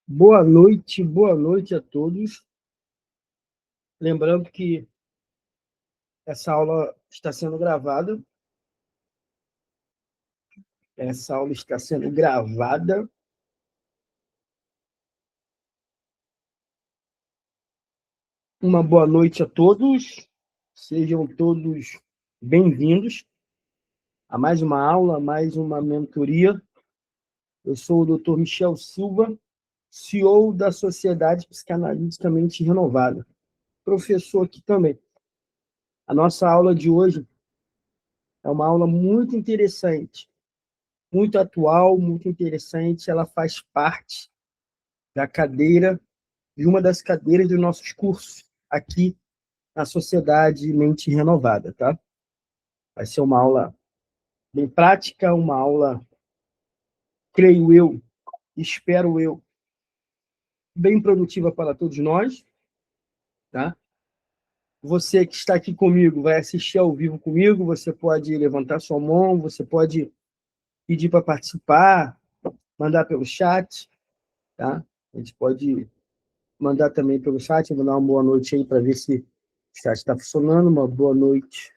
Boa noite a todos. Lembrando que essa aula está sendo gravada. Uma boa noite a todos. Sejam todos bem-vindos a mais uma aula, a mais uma mentoria. Eu sou o Dr. Michel Silva, CEO da Sociedade Psicanaliticamente Renovada, professor aqui também. A nossa aula de hoje é uma aula muito interessante, muito atual, muito interessante. Ela faz parte da cadeira, de uma das cadeiras dos nossos cursos aqui na Sociedade Mente Renovada, tá? Vai ser uma aula bem prática, uma aula, creio eu, espero eu, bem produtiva para todos nós, tá? Você que está aqui comigo vai assistir ao vivo comigo, você pode levantar sua mão, você pode pedir para participar, mandar pelo chat, tá? A gente pode mandar também pelo chat, vou dar uma boa noite aí para ver se o chat está funcionando. Uma boa noite.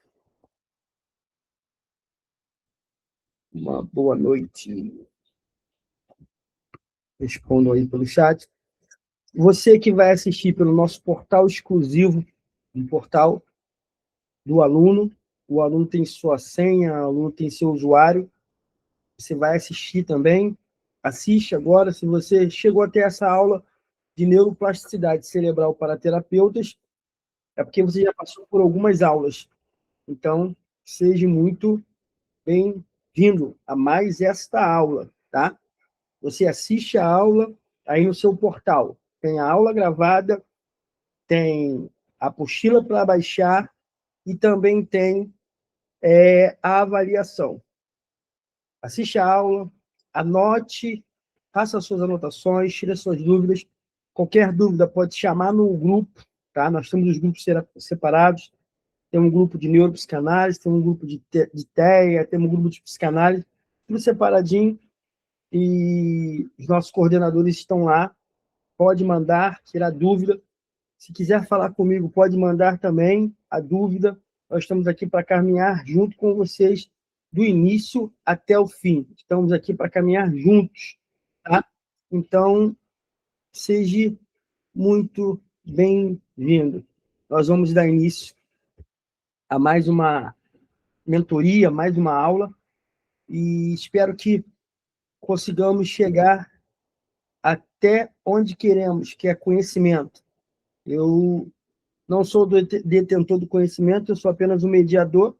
Uma boa noite. Respondam aí pelo chat. Você que vai assistir pelo nosso portal exclusivo, um portal do aluno, o aluno tem sua senha, o aluno tem seu usuário, você vai assistir também, assiste agora. Se você chegou até essa aula de neuroplasticidade cerebral para terapeutas, é porque você já passou por algumas aulas. Então, seja muito bem-vindo a mais esta aula, tá? Você assiste a aula aí no seu portal. Tem a aula gravada, tem a apostila para baixar e também tem a avaliação. Assiste a aula, anote, faça suas anotações, tire suas dúvidas. Qualquer dúvida pode chamar no grupo, tá? Nós temos os grupos separados. Tem um grupo de neuropsicanálise, tem um grupo de TEA, tem um grupo de psicanálise, tudo separadinho. E os nossos coordenadores estão lá. Pode mandar, tirar dúvida. Se quiser falar comigo, pode mandar também a dúvida. Nós estamos aqui para caminhar junto com vocês do início até o fim. Estamos aqui para caminhar juntos, tá? Então, seja muito bem-vindo. Nós vamos dar início a mais uma mentoria, mais uma aula, e espero que consigamos chegar até onde queremos, que é conhecimento. Eu não sou detentor do conhecimento, eu sou apenas um mediador,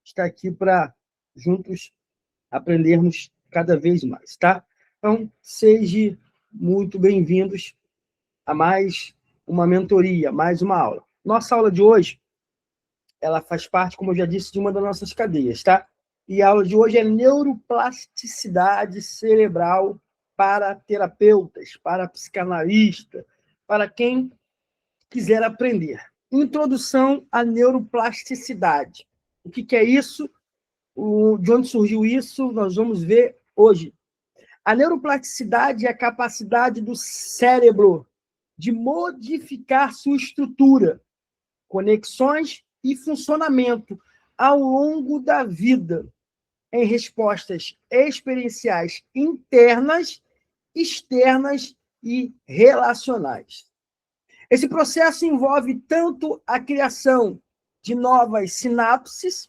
está aqui para juntos aprendermos cada vez mais, tá? Então, sejam muito bem-vindos a mais uma mentoria, mais uma aula. Nossa aula de hoje, ela faz parte, como eu já disse, de uma das nossas cadeias, tá? E a aula de hoje é neuroplasticidade cerebral para terapeutas, para psicanalistas, para quem quiser aprender. Introdução à neuroplasticidade. O que é isso? De onde surgiu isso? Nós vamos ver hoje. A neuroplasticidade é a capacidade do cérebro de modificar sua estrutura, conexões e funcionamento ao longo da vida, em respostas experienciais internas, externas e relacionais. Esse processo envolve tanto a criação de novas sinapses,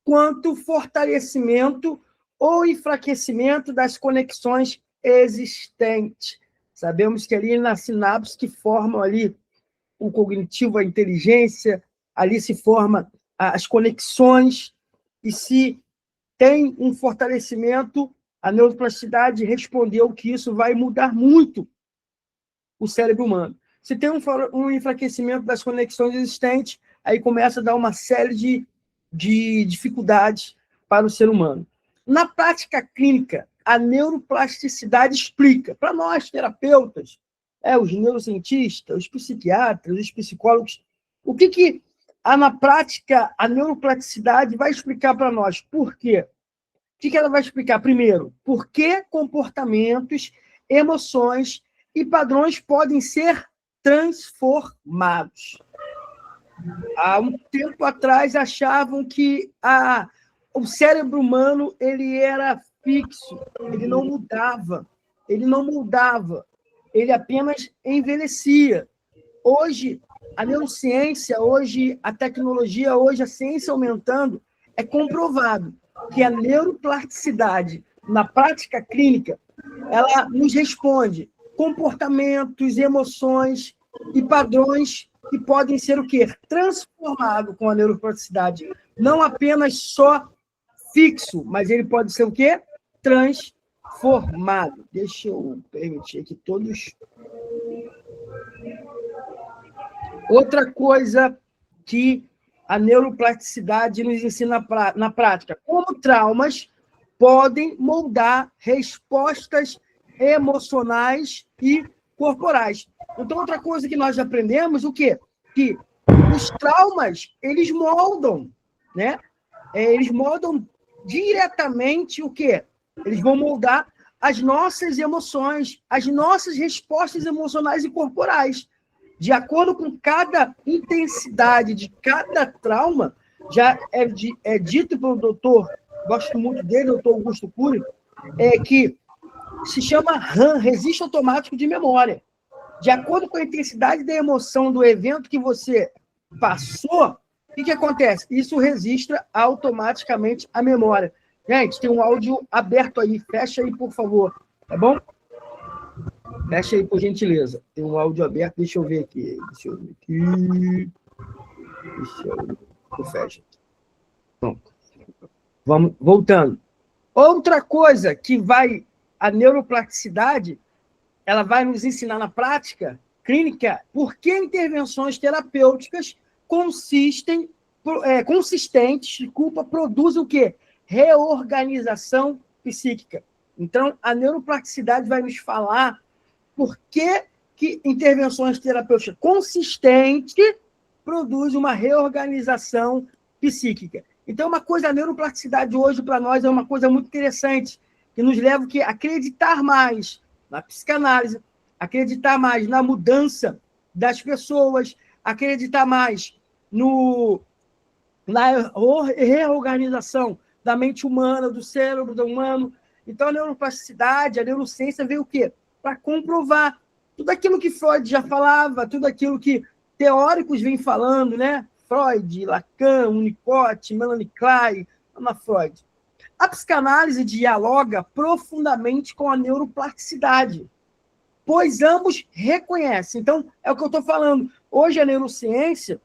quanto o fortalecimento ou enfraquecimento das conexões existentes. Sabemos que ali nas sinapses que formam ali o cognitivo, a inteligência, ali se formam as conexões, e se tem um fortalecimento, a neuroplasticidade respondeu que isso vai mudar muito o cérebro humano. Se tem um enfraquecimento das conexões existentes, aí começa a dar uma série de dificuldades para o ser humano. Na prática clínica, a neuroplasticidade explica, para nós, terapeutas, os neurocientistas, os psiquiatras, os psicólogos, o que na prática a neuroplasticidade vai explicar para nós. Por quê? O que ela vai explicar? Primeiro, por que comportamentos, emoções e padrões podem ser transformados. Há um tempo atrás achavam que o cérebro humano ele era fixo, ele não mudava, ele apenas envelhecia. Hoje, a neurociência, hoje a tecnologia, hoje a ciência aumentando, é comprovado que a neuroplasticidade, na prática clínica, ela nos responde comportamentos, emoções e padrões que podem ser o quê? Transformados com a neuroplasticidade. Não apenas só fixo, mas ele pode ser o quê? Transformado. Deixa eu permitir aqui todos. Outra coisa que a neuroplasticidade nos ensina na prática, como traumas podem moldar respostas emocionais e corporais. Então, outra coisa que nós aprendemos, o quê? Que os traumas, eles moldam, né? Eles moldam diretamente o quê? Eles vão moldar as nossas emoções, as nossas respostas emocionais e corporais. De acordo com cada intensidade de cada trauma, já é dito pelo doutor, gosto muito dele, doutor Augusto Cury, que se chama RAM, registro automático de memória. De acordo com a intensidade da emoção do evento que você passou, o que acontece? Isso registra automaticamente a memória. Gente, tem um áudio aberto aí, fecha aí, por favor, tá bom? Fecha aí, por gentileza. Tem um áudio aberto, deixa eu ver aqui. Eu fecho. Pronto. Vamos, voltando. Outra coisa que a neuroplasticidade, ela vai nos ensinar na prática clínica por que intervenções terapêuticas consistentes, produzem o quê? Reorganização psíquica. Então, a neuroplasticidade vai nos falar por que intervenções terapêuticas consistentes produzem uma reorganização psíquica. Então, a neuroplasticidade hoje, para nós, é uma coisa muito interessante, que nos leva a acreditar mais na psicanálise, acreditar mais na mudança das pessoas, acreditar mais na reorganização da mente humana, do cérebro do humano. Então, a neuroplasticidade, a neurociência veio o quê? Para comprovar tudo aquilo que Freud já falava, tudo aquilo que teóricos vêm falando, né? Freud, Lacan, Winnicott, Melanie Klein, Ana Freud. A psicanálise dialoga profundamente com a neuroplasticidade, pois ambos reconhecem. Então, é o que eu estou falando. Hoje, a neurociência,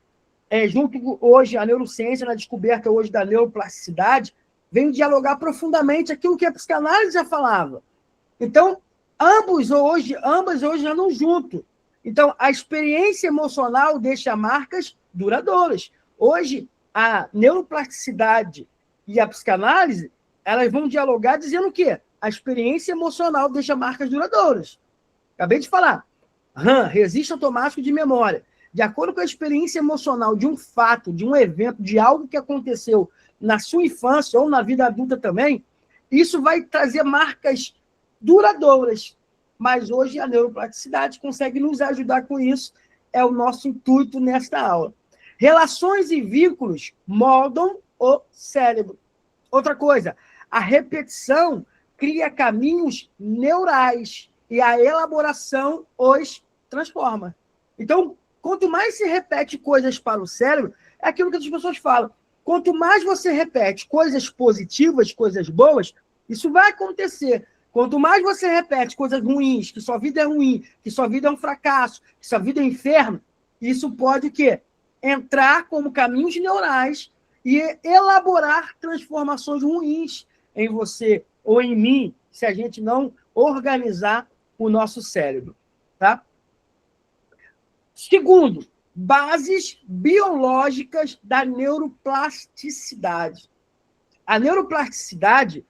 a neurociência, na descoberta hoje da neuroplasticidade, vem dialogar profundamente aquilo que a psicanálise já falava. Então, ambas hoje andam junto. Então, a experiência emocional deixa marcas duradouras. Hoje, a neuroplasticidade e a psicanálise, elas vão dialogar dizendo o quê? A experiência emocional deixa marcas duradouras. Acabei de falar. RAM, registro automático de memória. De acordo com a experiência emocional de um fato, de um evento, de algo que aconteceu na sua infância ou na vida adulta também, isso vai trazer marcas duradouras. Mas hoje a neuroplasticidade consegue nos ajudar com isso. É o nosso intuito nesta aula. Relações e vínculos moldam o cérebro. Outra coisa, a repetição cria caminhos neurais e a elaboração os transforma. Então, quanto mais se repete coisas para o cérebro, é aquilo que as pessoas falam. Quanto mais você repete coisas positivas, coisas boas, isso vai acontecer. Quanto mais você repete coisas ruins, que sua vida é ruim, que sua vida é um fracasso, que sua vida é um inferno, isso pode o quê? Entrar como caminhos neurais e elaborar transformações ruins em você ou em mim, se a gente não organizar o nosso cérebro. Tá? Segundo, bases biológicas da neuroplasticidade. A neuroplasticidade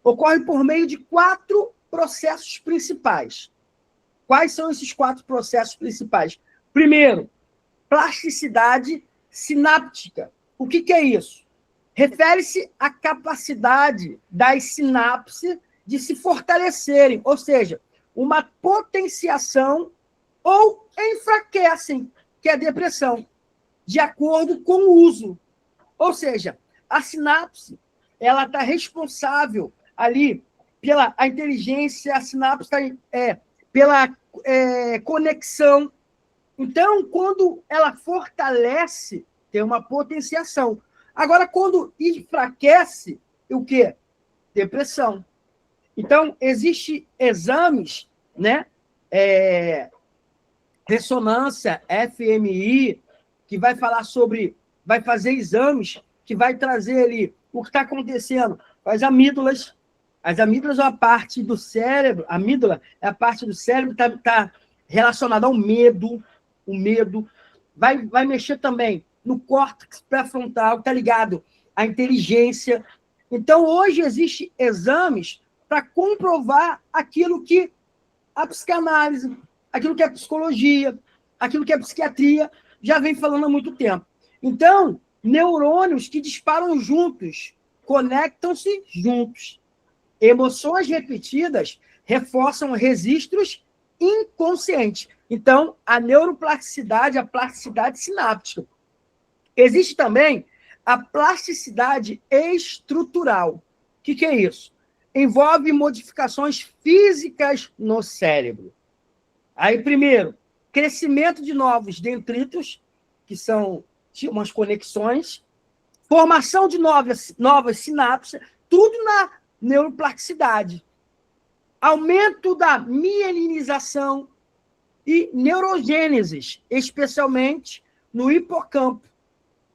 ocorre por meio de 4 processos principais. Quais são esses 4 processos principais? Primeiro, plasticidade sináptica. O que é isso? Refere-se à capacidade das sinapses de se fortalecerem, ou seja, uma potenciação ou enfraquecem, que é a depressão, de acordo com o uso. Ou seja, a sinapse, ela está responsável ali pela a inteligência, a sinapse pela conexão. Então, quando ela fortalece, tem uma potenciação. Agora, quando enfraquece, o quê? Depressão. Então, existem exames, né? Ressonância, FMI, que vai falar sobre, vai fazer exames que vai trazer ali o que está acontecendo com as amígdalas. As amígdalas é uma parte do cérebro, a amígdala é a parte do cérebro que está relacionada ao medo, o medo. Vai mexer também no córtex pré-frontal, que está ligado à inteligência. Então, hoje existem exames para comprovar aquilo que a psicanálise, aquilo que é psicologia, aquilo que é psiquiatria, já vem falando há muito tempo. Então, neurônios que disparam juntos, conectam-se juntos. Emoções repetidas reforçam registros inconscientes. Então, a neuroplasticidade, a plasticidade sináptica. Existe também a plasticidade estrutural. O que é isso? Envolve modificações físicas no cérebro. Aí, primeiro, crescimento de novos dendritos, que são umas conexões, formação de novas sinapses, tudo na neuroplasticidade. Aumento da mielinização e neurogênese, especialmente no hipocampo,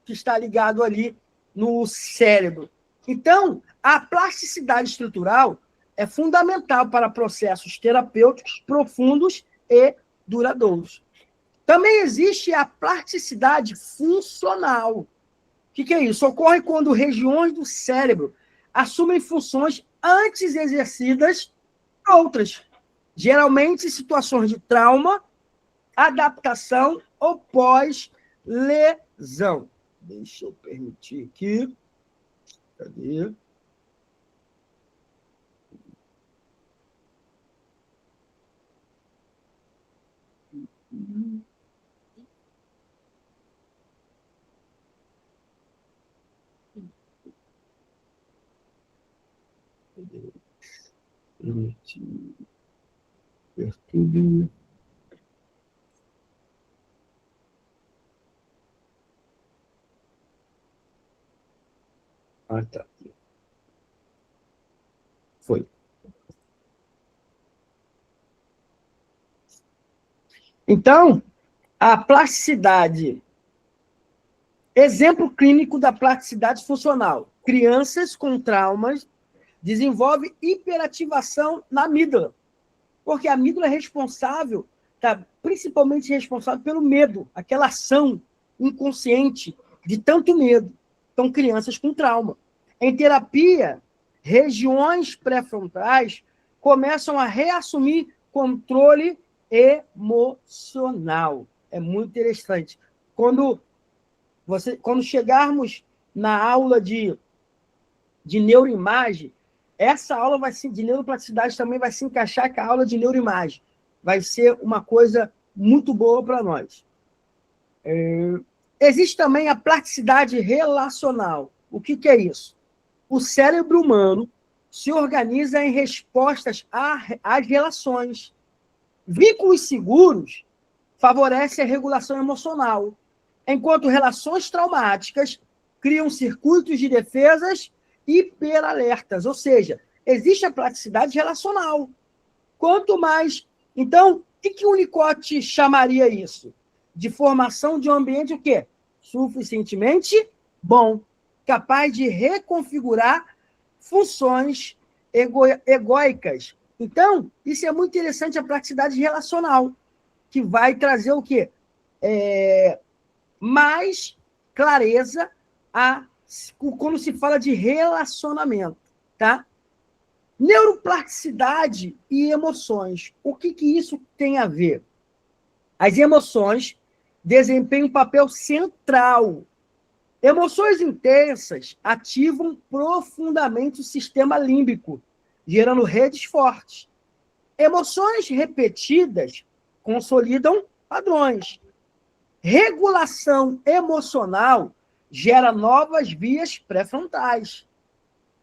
que está ligado ali no cérebro. Então, a plasticidade estrutural é fundamental para processos terapêuticos profundos e duradouros. Também existe a plasticidade funcional. O que é isso? Ocorre quando regiões do cérebro assumem funções antes exercidas por outras, geralmente em situações de trauma, adaptação ou pós-lesão. Deixa eu permitir aqui. Cadê? Permitir. Ver tudo. Ah, tá. Foi. Então, a plasticidade. Exemplo clínico da plasticidade funcional. Crianças com traumas desenvolvem hiperativação na amígdala, porque a amígdala é responsável, tá, principalmente responsável pelo medo, aquela ação inconsciente de tanto medo. Então, crianças com trauma. Em terapia, regiões pré-frontais começam a reassumir controle emocional. É muito interessante. Quando chegarmos na aula de neuroimagem, essa aula de neuroplasticidade também vai se encaixar com a aula de neuroimagem. Vai ser uma coisa muito boa para nós. Existe também a plasticidade relacional. O que é isso? O cérebro humano se organiza em respostas às relações. Vínculos seguros favorecem a regulação emocional, enquanto relações traumáticas criam circuitos de defesas hiperalertas, ou seja, existe a plasticidade relacional. Quanto mais... Então, o que o Winnicott chamaria isso? De formação de um ambiente o quê? Suficientemente bom, capaz de reconfigurar funções egóicas. Então, isso é muito interessante, a plasticidade relacional, que vai trazer o quê? Mais clareza quando se fala de relacionamento, tá? Neuroplasticidade e emoções. O que isso tem a ver? As emoções desempenham um papel central. Emoções intensas ativam profundamente o sistema límbico, gerando redes fortes. Emoções repetidas consolidam padrões. Regulação emocional gera novas vias pré-frontais.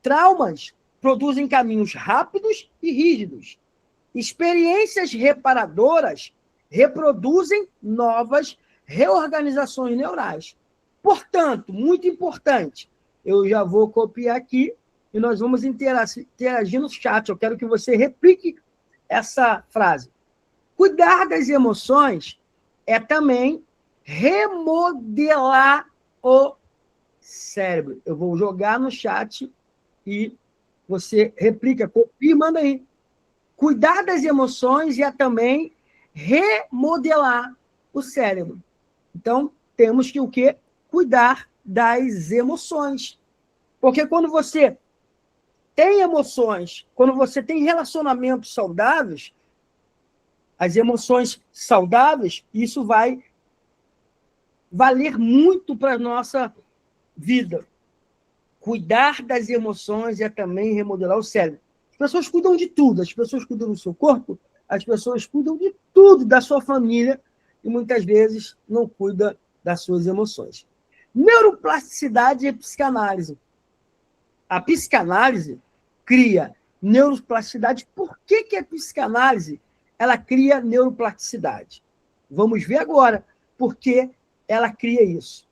Traumas produzem caminhos rápidos e rígidos. Experiências reparadoras reproduzem novas reorganizações neurais. Portanto, muito importante, eu já vou copiar aqui e nós vamos interagir no chat. Eu quero que você replique essa frase. Cuidar das emoções é também remodelar o cérebro. Eu vou jogar no chat e você replica, copia e manda aí. Cuidar das emoções é também remodelar o cérebro. Então, temos que o quê? Cuidar das emoções. Porque quando você tem emoções, quando você tem relacionamentos saudáveis, as emoções saudáveis, isso vai valer muito para a nossa vida. Cuidar das emoções é também remodelar o cérebro. As pessoas cuidam de tudo, as pessoas cuidam do seu corpo, as pessoas cuidam de tudo, da sua família, e muitas vezes não cuida das suas emoções. Neuroplasticidade e psicanálise. A psicanálise cria neuroplasticidade. Por que a psicanálise ela cria neuroplasticidade? Vamos ver agora por que ela cria isso.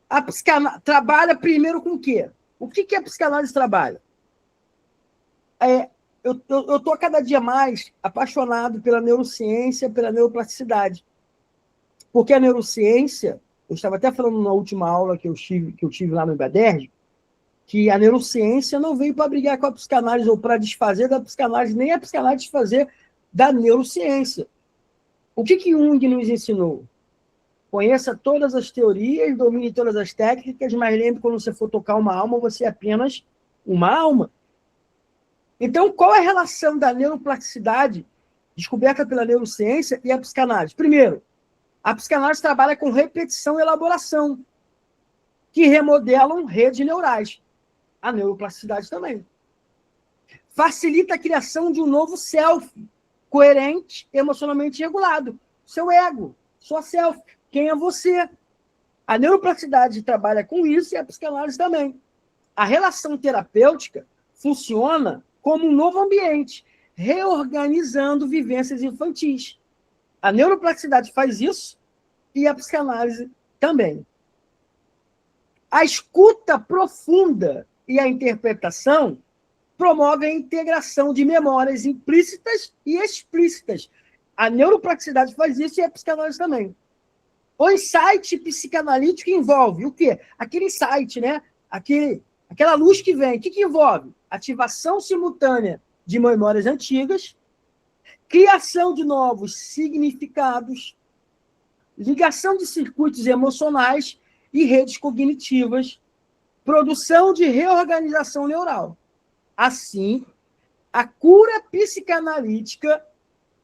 A psicanálise trabalha primeiro com o quê? O que a psicanálise trabalha? Eu estou cada dia mais apaixonado pela neurociência, pela neuroplasticidade. Porque a neurociência, eu estava até falando na última aula que eu tive lá no IBADERJ, que a neurociência não veio para brigar com a psicanálise ou para desfazer da psicanálise, nem a psicanálise desfazer da neurociência. O que Jung nos ensinou? Conheça todas as teorias, domine todas as técnicas, mas lembre, quando você for tocar uma alma, você é apenas uma alma. Então, qual é a relação da neuroplasticidade, descoberta pela neurociência, e a psicanálise? Primeiro, a psicanálise trabalha com repetição e elaboração, que remodelam redes neurais. A neuroplasticidade também. Facilita a criação de um novo self, coerente, emocionalmente regulado. Seu ego, sua self. Quem é você? A neuroplasticidade trabalha com isso e a psicanálise também. A relação terapêutica funciona como um novo ambiente, reorganizando vivências infantis. A neuroplasticidade faz isso e a psicanálise também. A escuta profunda e a interpretação promovem a integração de memórias implícitas e explícitas. A neuroplasticidade faz isso e a psicanálise também. O insight psicanalítico envolve o quê? Aquele insight, né? Aquela luz que vem. O que envolve? Ativação simultânea de memórias antigas, criação de novos significados, ligação de circuitos emocionais e redes cognitivas, produção de reorganização neural. Assim, a cura psicanalítica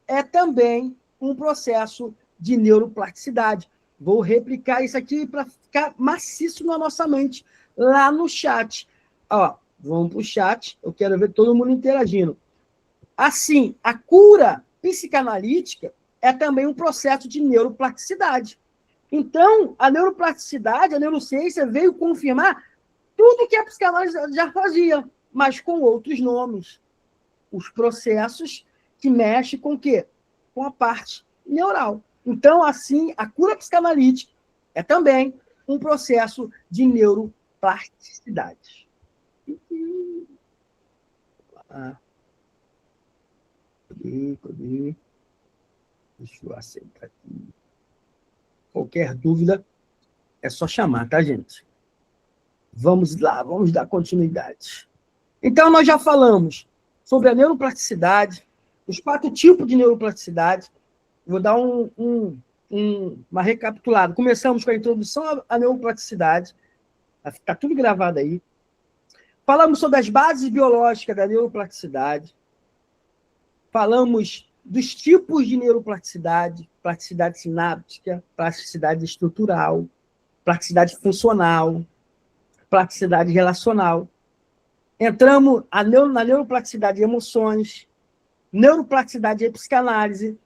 é também um processo de neuroplasticidade. Vou replicar isso aqui para ficar maciço na nossa mente, lá no chat. Ó, vamos para o chat, eu quero ver todo mundo interagindo. Assim, a cura psicanalítica é também um processo de neuroplasticidade. Então, a neuroplasticidade, a neurociência veio confirmar tudo que a psicanálise já fazia, mas com outros nomes. Os processos que mexem com o quê? Com a parte neural. Então, assim, a cura psicanalítica é também um processo de neuroplasticidade. Cadê? Deixa eu aceitar aqui. Qualquer dúvida, é só chamar, tá, gente? Vamos lá, vamos dar continuidade. Então, nós já falamos sobre a neuroplasticidade, os 4 tipos de neuroplasticidade. Vou dar uma recapitulada. Começamos com a introdução à neuroplasticidade. Está tudo gravado aí. Falamos sobre as bases biológicas da neuroplasticidade. Falamos dos tipos de neuroplasticidade: plasticidade sináptica, plasticidade estrutural, plasticidade funcional, plasticidade relacional. Entramos na neuroplasticidade de emoções, neuroplasticidade e psicanálise.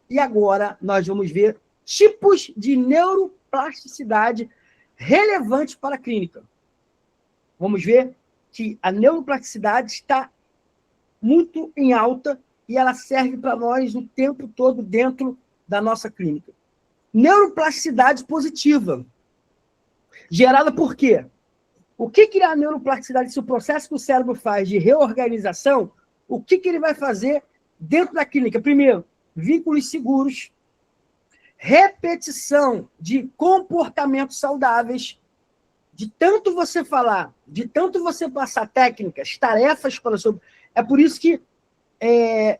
E agora nós vamos ver tipos de neuroplasticidade relevantes para a clínica. Vamos ver que a neuroplasticidade está muito em alta e ela serve para nós o tempo todo dentro da nossa clínica. Neuroplasticidade positiva. Gerada por quê? O que é a neuroplasticidade? Se o processo que o cérebro faz de reorganização, o que ele vai fazer dentro da clínica? Primeiro, vínculos seguros, repetição de comportamentos saudáveis, de tanto você falar, de tanto você passar técnicas, tarefas para o seu... É por isso que,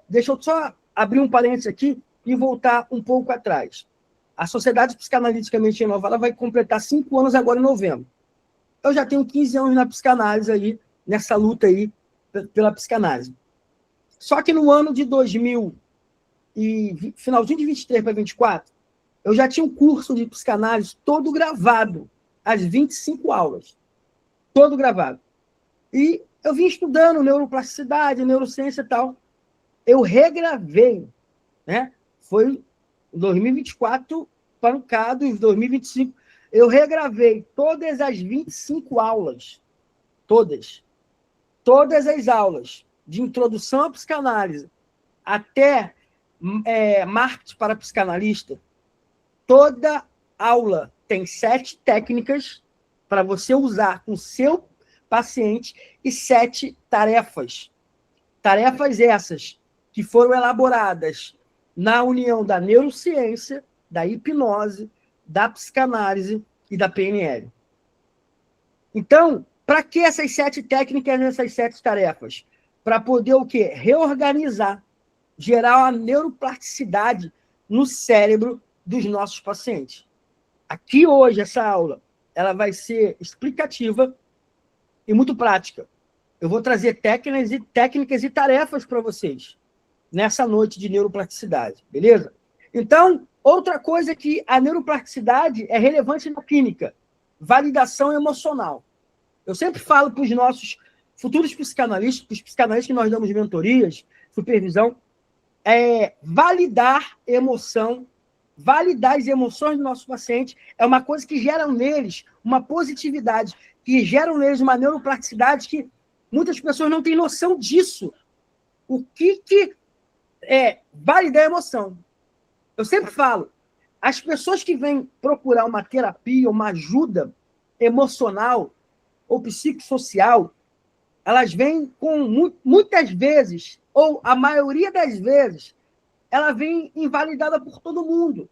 deixa eu só abrir um parênteses aqui e voltar um pouco atrás. A Sociedade Psicanaliticamente Renovada vai completar 5 anos agora em novembro. Eu já tenho 15 anos na psicanálise aí, nessa luta aí pela psicanálise. Só que no ano de 2000 e finalzinho de 23 para 24, eu já tinha um curso de psicanálise todo gravado, as 25 aulas, todo gravado. E eu vim estudando neuroplasticidade, neurociência e tal. Eu regravei, né? Foi em 2024, pancado, em 2025, eu regravei todas as 25 aulas, todas as aulas, de introdução à psicanálise, até marketing para psicanalista, toda aula tem 7 técnicas para você usar com o seu paciente e 7 tarefas. Tarefas essas que foram elaboradas na união da neurociência, da hipnose, da psicanálise e da PNL. Então, para que essas 7 técnicas, essas 7 tarefas? Para poder o quê? Reorganizar, gerar uma neuroplasticidade no cérebro dos nossos pacientes. Aqui hoje, essa aula, ela vai ser explicativa e muito prática. Eu vou trazer técnicas e tarefas para vocês nessa noite de neuroplasticidade, beleza? Então, outra coisa que a neuroplasticidade é relevante na clínica, validação emocional. Eu sempre falo para os nossos futuros psicanalistas, para os psicanalistas que nós damos mentorias, supervisão, validar emoção, validar as emoções do nosso paciente é uma coisa que gera neles uma positividade, que gera neles uma neuroplasticidade que muitas pessoas não têm noção disso. O que é validar a emoção? Eu sempre falo, as pessoas que vêm procurar uma terapia, uma ajuda emocional ou psicossocial, elas vêm com, muitas vezes, ou a maioria das vezes, ela vem invalidada por todo mundo.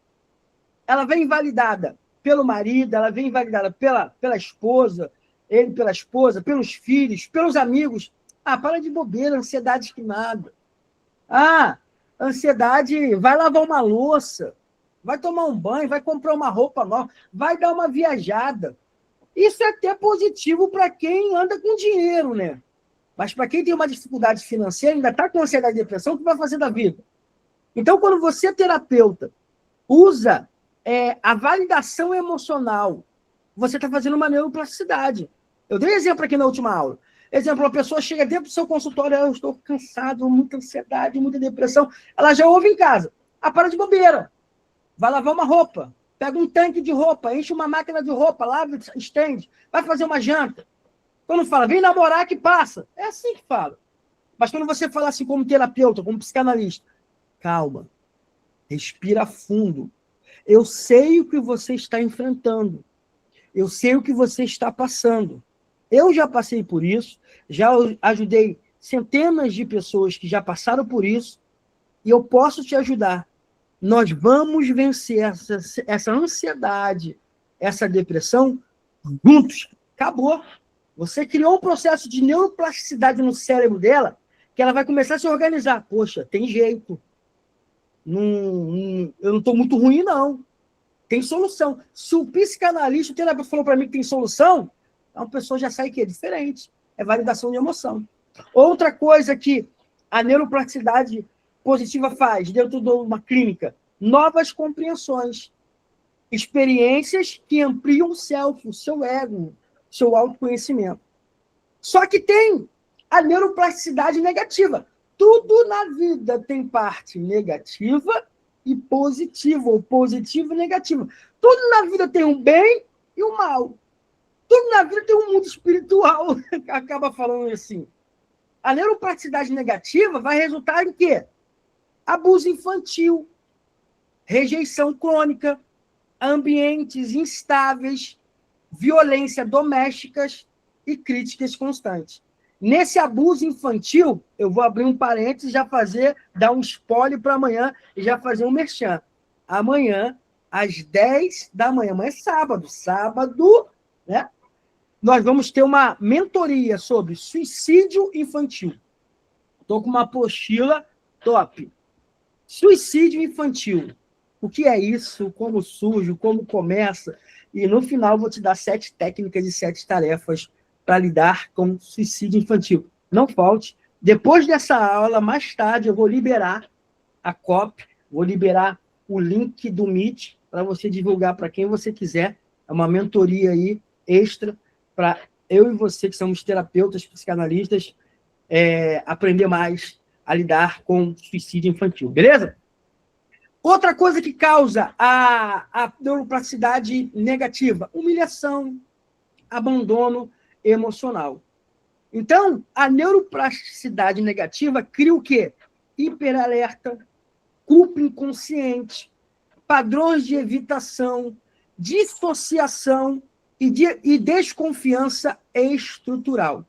Ela vem invalidada pelo marido, ela vem invalidada pela esposa, ele pela esposa, pelos filhos, pelos amigos. Ah, para de bobeira, ansiedade que nada. Ah, ansiedade, vai lavar uma louça, vai tomar um banho, vai comprar uma roupa nova, vai dar uma viajada. Isso é até positivo para quem anda com dinheiro, né? Mas para quem tem uma dificuldade financeira, ainda está com ansiedade e depressão, o que vai fazer da vida? Então, quando você, terapeuta, usa a validação emocional, você está fazendo uma neuroplasticidade. Eu dei exemplo aqui na última aula. Exemplo, uma pessoa chega dentro do seu consultório, eu estou cansado, muita ansiedade, muita depressão. Ela já ouve em casa. Para de bobeira. Vai lavar uma roupa. Pega um tanque de roupa, enche uma máquina de roupa, lava, estende. Vai fazer uma janta. Quando fala, vem namorar que passa. É assim que fala. Mas quando você fala assim como terapeuta, como psicanalista, calma. Respira fundo. Eu sei o que você está enfrentando. Eu sei o que você está passando. Eu já passei por isso, já ajudei centenas de pessoas que já passaram por isso, e eu posso te ajudar. Nós vamos vencer essa ansiedade, essa depressão, juntos. Acabou. Você criou um processo de neuroplasticidade no cérebro dela, que ela vai começar a se organizar. Poxa, tem jeito. Eu não estou muito ruim, não. Tem solução. Se o psicanalista, o terapeuta falou para mim que tem solução, a pessoa já sai que é diferente. É validação de emoção. Outra coisa que a neuroplasticidade positiva faz dentro de uma clínica, novas compreensões. Experiências que ampliam o self, o seu ego, o seu autoconhecimento. Só que tem a neuroplasticidade negativa. tudo na vida tem parte negativa e positiva, ou positiva e negativa. Tudo na vida tem um bem e um mal. Tudo na vida tem um mundo espiritual. Acaba falando assim. A neuroplasticidade negativa vai resultar em quê? Abuso infantil, rejeição crônica, ambientes instáveis, violência domésticas e críticas constantes. Nesse abuso infantil, eu vou abrir um parênteses e já dar um spoiler para amanhã e já fazer um merchan. Amanhã, às 10 da manhã, amanhã é sábado, né? Nós vamos ter uma mentoria sobre suicídio infantil. Estou com uma apostila top. Suicídio infantil. O que é isso? Como surge? Como começa? E no final vou te dar 7 técnicas e 7 tarefas para lidar com suicídio infantil. Não falte. Depois dessa aula, mais tarde, eu vou liberar a copy, vou liberar o link do Meet para você divulgar para quem você quiser. É uma mentoria aí extra para eu e você, que somos terapeutas, psicanalistas, aprender mais a lidar com suicídio infantil. Beleza? Outra coisa que causa a neuroplasticidade negativa: humilhação, abandono emocional. Então, a neuroplasticidade negativa cria o quê? Hiperalerta, culpa inconsciente, padrões de evitação, dissociação e desconfiança estrutural.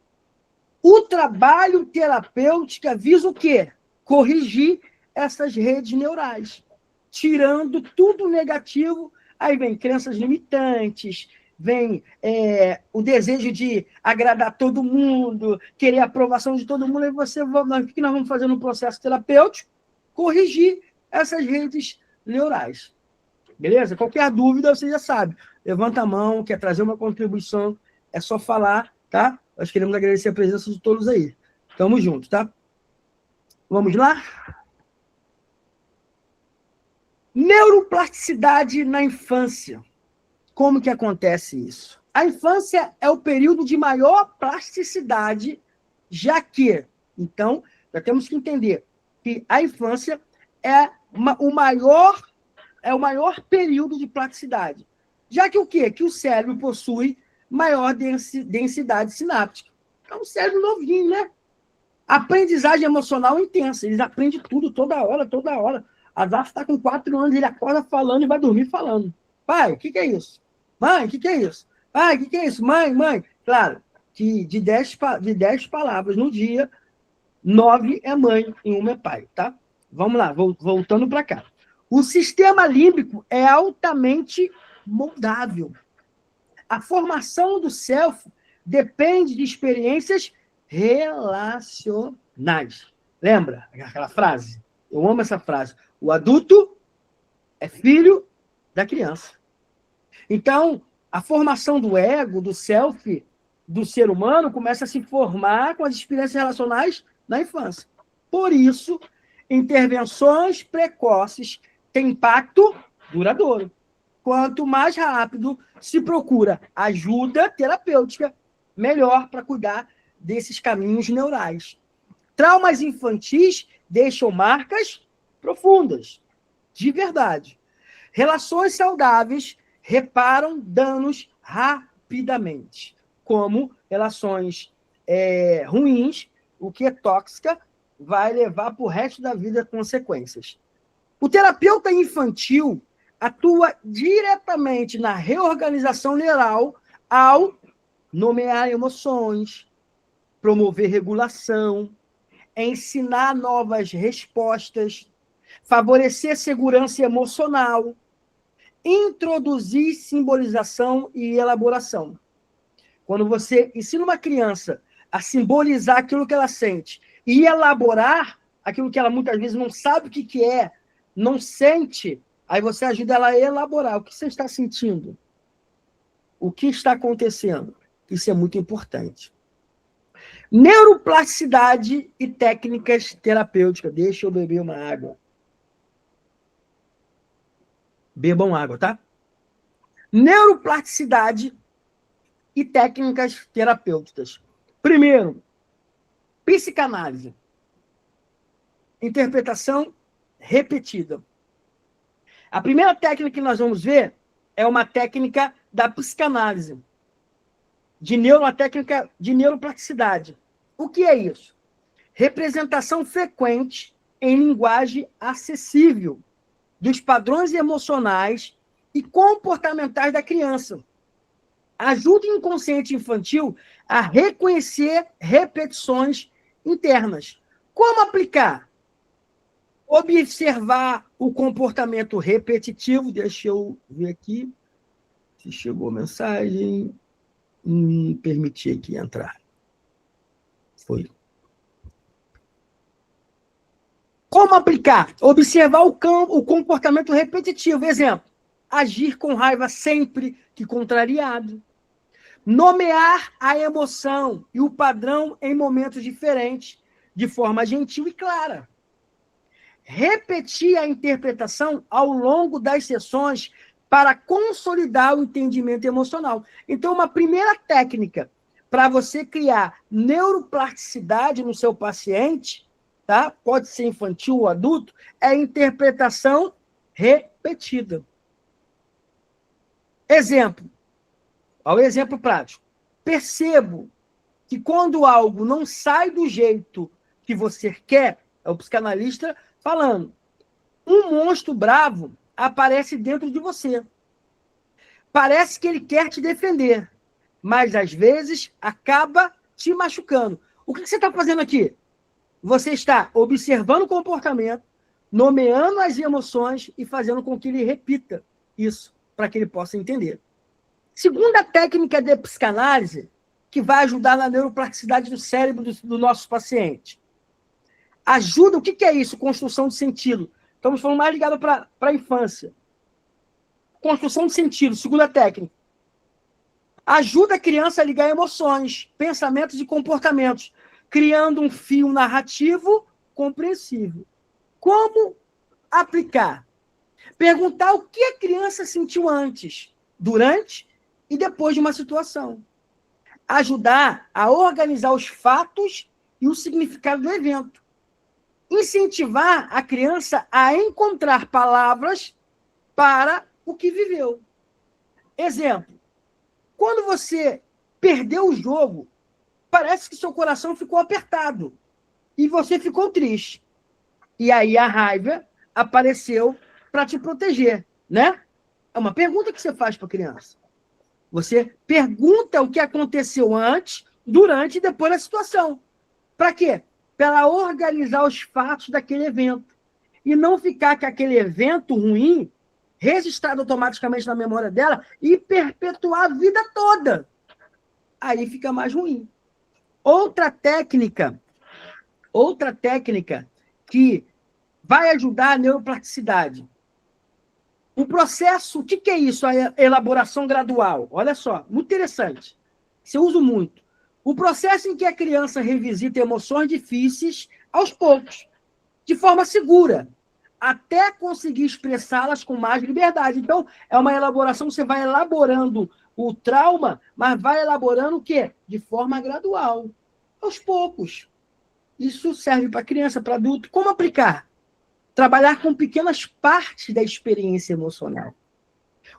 O trabalho terapêutico visa o quê? Corrigir essas redes neurais, tirando tudo negativo. Aí vem crenças limitantes, vem o desejo de agradar todo mundo, querer a aprovação de todo mundo, e o que nós vamos fazer no processo terapêutico? Corrigir essas redes neurais. Beleza? Qualquer dúvida, você já sabe. Levanta a mão, quer trazer uma contribuição, é só falar, tá? Nós queremos agradecer a presença de todos aí. Tamo junto, tá? Vamos lá? Neuroplasticidade na infância. Como que acontece isso? A infância é o período de maior plasticidade, já que, então, já temos que entender que a infância é o maior período de plasticidade. Já que o quê? Que o cérebro possui maior densidade sináptica. É um cérebro novinho, né? Aprendizagem emocional intensa. Eles aprendem tudo, toda hora, toda hora. A Zaf está com 4 anos, ele acorda falando e vai dormir falando. Pai, o que é isso? Mãe, o que é isso? Pai, o que é isso? Mãe. Claro, que de 10 palavras no dia, 9 é mãe e 1 é pai, tá? Vamos lá, voltando para cá. O sistema límbico é altamente moldável. A formação do self depende de experiências relacionais. Lembra aquela frase? Eu amo essa frase. O adulto é filho da criança. Então, a formação do ego, do self, do ser humano, começa a se formar com as experiências relacionais na infância. Por isso, intervenções precoces têm impacto duradouro. Quanto mais rápido se procura ajuda terapêutica, melhor para cuidar desses caminhos neurais. Traumas infantis deixam marcas profundas, de verdade. Relações saudáveis reparam danos rapidamente, como relações ruins, o que é tóxica, vai levar para o resto da vida consequências. O terapeuta infantil atua diretamente na reorganização neural ao nomear emoções, promover regulação, ensinar novas respostas, favorecer segurança emocional, introduzir simbolização e elaboração. Quando você ensina uma criança a simbolizar aquilo que ela sente e elaborar aquilo que ela muitas vezes não sabe o que é, não sente, aí você ajuda ela a elaborar. O que você está sentindo? O que está acontecendo? Isso é muito importante. Neuroplasticidade e técnicas terapêuticas. Deixa eu beber uma água. Bebam água, tá? Neuroplasticidade e técnicas terapêuticas. Primeiro, psicanálise. interpretação repetida. A primeira técnica que nós vamos ver é uma técnica da psicanálise, uma técnica de neuroplasticidade. O que é isso? Representação frequente em linguagem acessível dos padrões emocionais e comportamentais da criança. Ajuda o inconsciente infantil a reconhecer repetições internas. Como aplicar? Observar o comportamento repetitivo. Deixa eu ver aqui se chegou a mensagem. Permitir aqui entrar. Foi. Como aplicar? Observar o comportamento repetitivo. Exemplo, agir com raiva sempre que contrariado. Nomear a emoção e o padrão em momentos diferentes, de forma gentil e clara. Repetir a interpretação ao longo das sessões para consolidar o entendimento emocional. Então, uma primeira técnica para você criar neuroplasticidade no seu paciente, tá? Pode ser infantil ou adulto, é a interpretação repetida. Exemplo. Ao exemplo prático. Percebo que quando algo não sai do jeito que você quer, é o psicanalista falando, um monstro bravo aparece dentro de você. Parece que ele quer te defender, mas às vezes acaba te machucando. O que você está fazendo aqui? Você está observando o comportamento, nomeando as emoções e fazendo com que ele repita isso, para que ele possa entender. Segunda técnica de psicanálise, que vai ajudar na neuroplasticidade do cérebro do nosso paciente. Ajuda, o que é isso? Construção de sentido. Estamos falando mais ligado para a infância. Construção de sentido, segunda técnica. Ajuda a criança a ligar emoções, pensamentos e comportamentos, criando um fio narrativo compreensível. Como aplicar? Perguntar o que a criança sentiu antes, durante e depois de uma situação. Ajudar a organizar os fatos e o significado do evento. Incentivar a criança a encontrar palavras para o que viveu. Exemplo, quando você perdeu o jogo, parece que seu coração ficou apertado e você ficou triste. E aí a raiva apareceu para te proteger, né? É uma pergunta que você faz para a criança. Você pergunta o que aconteceu antes, durante e depois da situação. Para quê? Para ela organizar os fatos daquele evento. E não ficar com aquele evento ruim registrado automaticamente na memória dela e perpetuar a vida toda. Aí fica mais ruim. Outra técnica que vai ajudar a neuroplasticidade. O processo, o que é isso? A elaboração gradual. Olha só, muito interessante. Isso eu uso muito. O processo em que a criança revisita emoções difíceis aos poucos, de forma segura, até conseguir expressá-las com mais liberdade. Então, é uma elaboração, você vai elaborando o trauma, mas vai elaborando o quê? De forma gradual, aos poucos. Isso serve para criança, para adulto. Como aplicar? Trabalhar com pequenas partes da experiência emocional.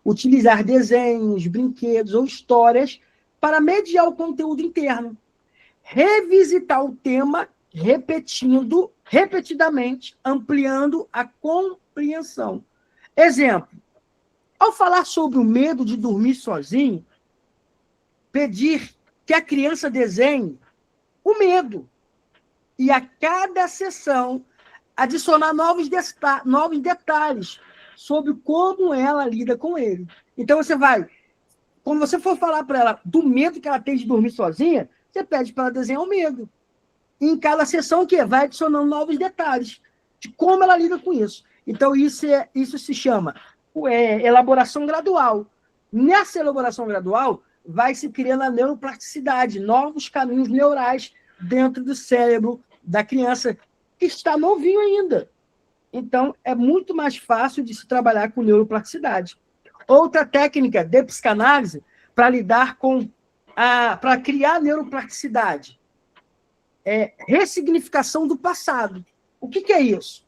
Utilizar desenhos, brinquedos ou histórias para mediar o conteúdo interno. Revisitar o tema repetindo, repetidamente, ampliando a compreensão. Exemplo, ao falar sobre o medo de dormir sozinho, pedir que a criança desenhe o medo. E a cada sessão, adicionar novos detalhes sobre como ela lida com ele. Então, você vai, quando você for falar para ela do medo que ela tem de dormir sozinha, você pede para ela desenhar o medo. E em cada sessão, o quê? Vai adicionando novos detalhes de como ela lida com isso. Então, isso se chama elaboração gradual. Nessa elaboração gradual, vai se criando a neuroplasticidade, novos caminhos neurais dentro do cérebro da criança, que está novinho ainda. Então, é muito mais fácil de se trabalhar com neuroplasticidade. Outra técnica de psicanálise para lidar com para criar neuroplasticidade é ressignificação do passado. O que é isso?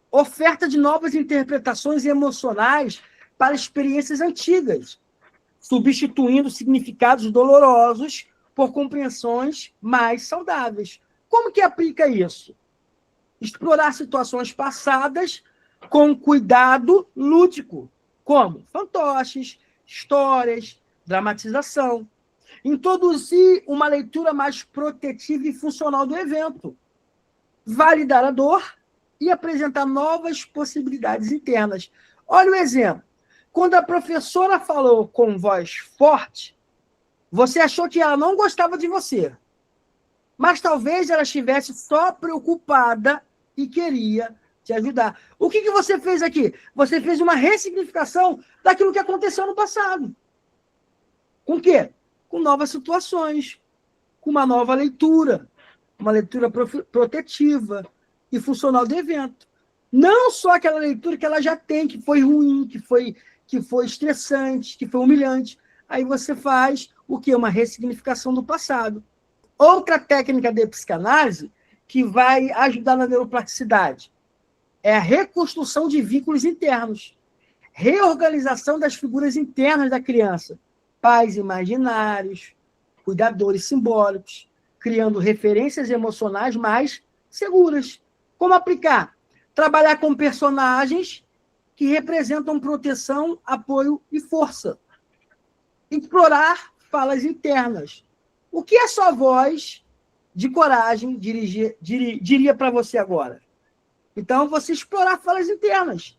Oferta de novas interpretações emocionais para experiências antigas, substituindo significados dolorosos por compreensões mais saudáveis. Como que aplica isso? Explorar situações passadas com cuidado lúdico, como fantoches, histórias, dramatização. Introduzir uma leitura mais protetiva e funcional do evento. Validar a dor e apresentar novas possibilidades internas. Olha o exemplo. Quando a professora falou com voz forte, você achou que ela não gostava de você, mas talvez ela estivesse só preocupada e queria te ajudar. O que você fez aqui? Você fez uma ressignificação daquilo que aconteceu no passado. Com o quê? Com novas situações, com uma nova leitura, uma leitura protetiva e funcional do evento. Não só aquela leitura que ela já tem, que foi ruim, que foi estressante, que foi humilhante. Aí você faz o quê? Uma ressignificação do passado. Outra técnica de psicanálise que vai ajudar na neuroplasticidade é a reconstrução de vínculos internos, reorganização das figuras internas da criança, pais imaginários, cuidadores simbólicos, criando referências emocionais mais seguras. Como aplicar? Trabalhar com personagens que representam proteção, apoio e força. Explorar falas internas. O que a sua voz de coragem diria para você agora? Então, você explorar falas internas,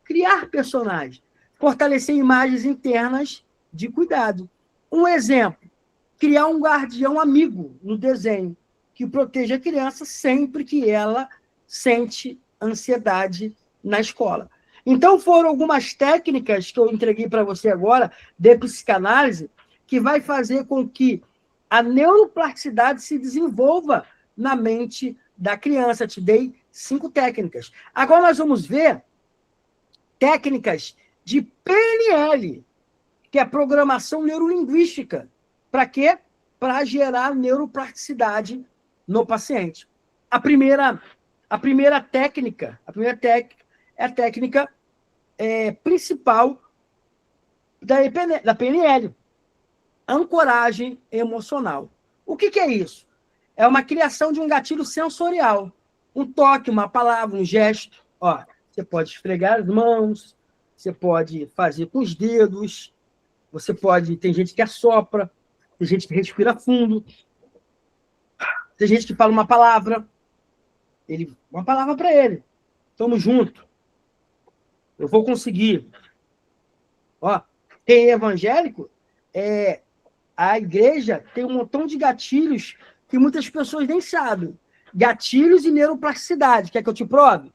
criar personagens, fortalecer imagens internas de cuidado. Um exemplo, criar um guardião amigo no desenho, que proteja a criança sempre que ela sente ansiedade na escola. Então, foram algumas técnicas que eu entreguei para você agora, de psicanálise, que vai fazer com que a neuroplasticidade se desenvolva na mente da criança. Te dei 5 técnicas. Agora nós vamos ver técnicas de PNL, que é a programação neurolinguística. Para quê? Para gerar neuroplasticidade no paciente. A primeira técnica é a técnica principal da PNL. Ancoragem emocional. O que é isso? É uma criação de um gatilho sensorial. Um toque, uma palavra, um gesto. Ó, você pode esfregar as mãos, você pode fazer com os dedos, você pode... Tem gente que assopra, tem gente que respira fundo, tem gente que fala uma palavra, uma palavra para ele. Tamo junto. Eu vou conseguir. Ó, tem evangélico, a igreja tem um montão de gatilhos que muitas pessoas nem sabem. Gatilhos e neuroplasticidade. Quer que eu te prove?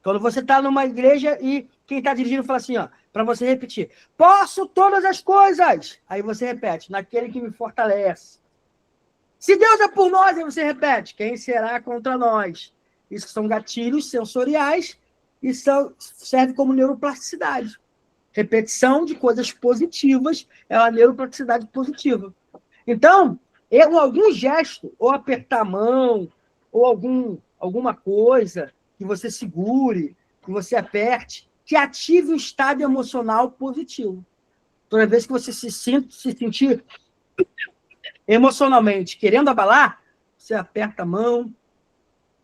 Quando você está numa igreja e quem está dirigindo fala assim, ó, para você repetir, posso todas as coisas. Aí você repete, naquele que me fortalece. Se Deus é por nós, aí você repete, quem será contra nós? Isso são gatilhos sensoriais e serve como neuroplasticidade. Repetição de coisas positivas é uma neuroplasticidade positiva. Então, algum gesto, ou apertar a mão, ou alguma coisa que você segure, que você aperte, que ative um estado emocional positivo. Toda vez que você se sentir emocionalmente querendo abalar, você aperta a mão,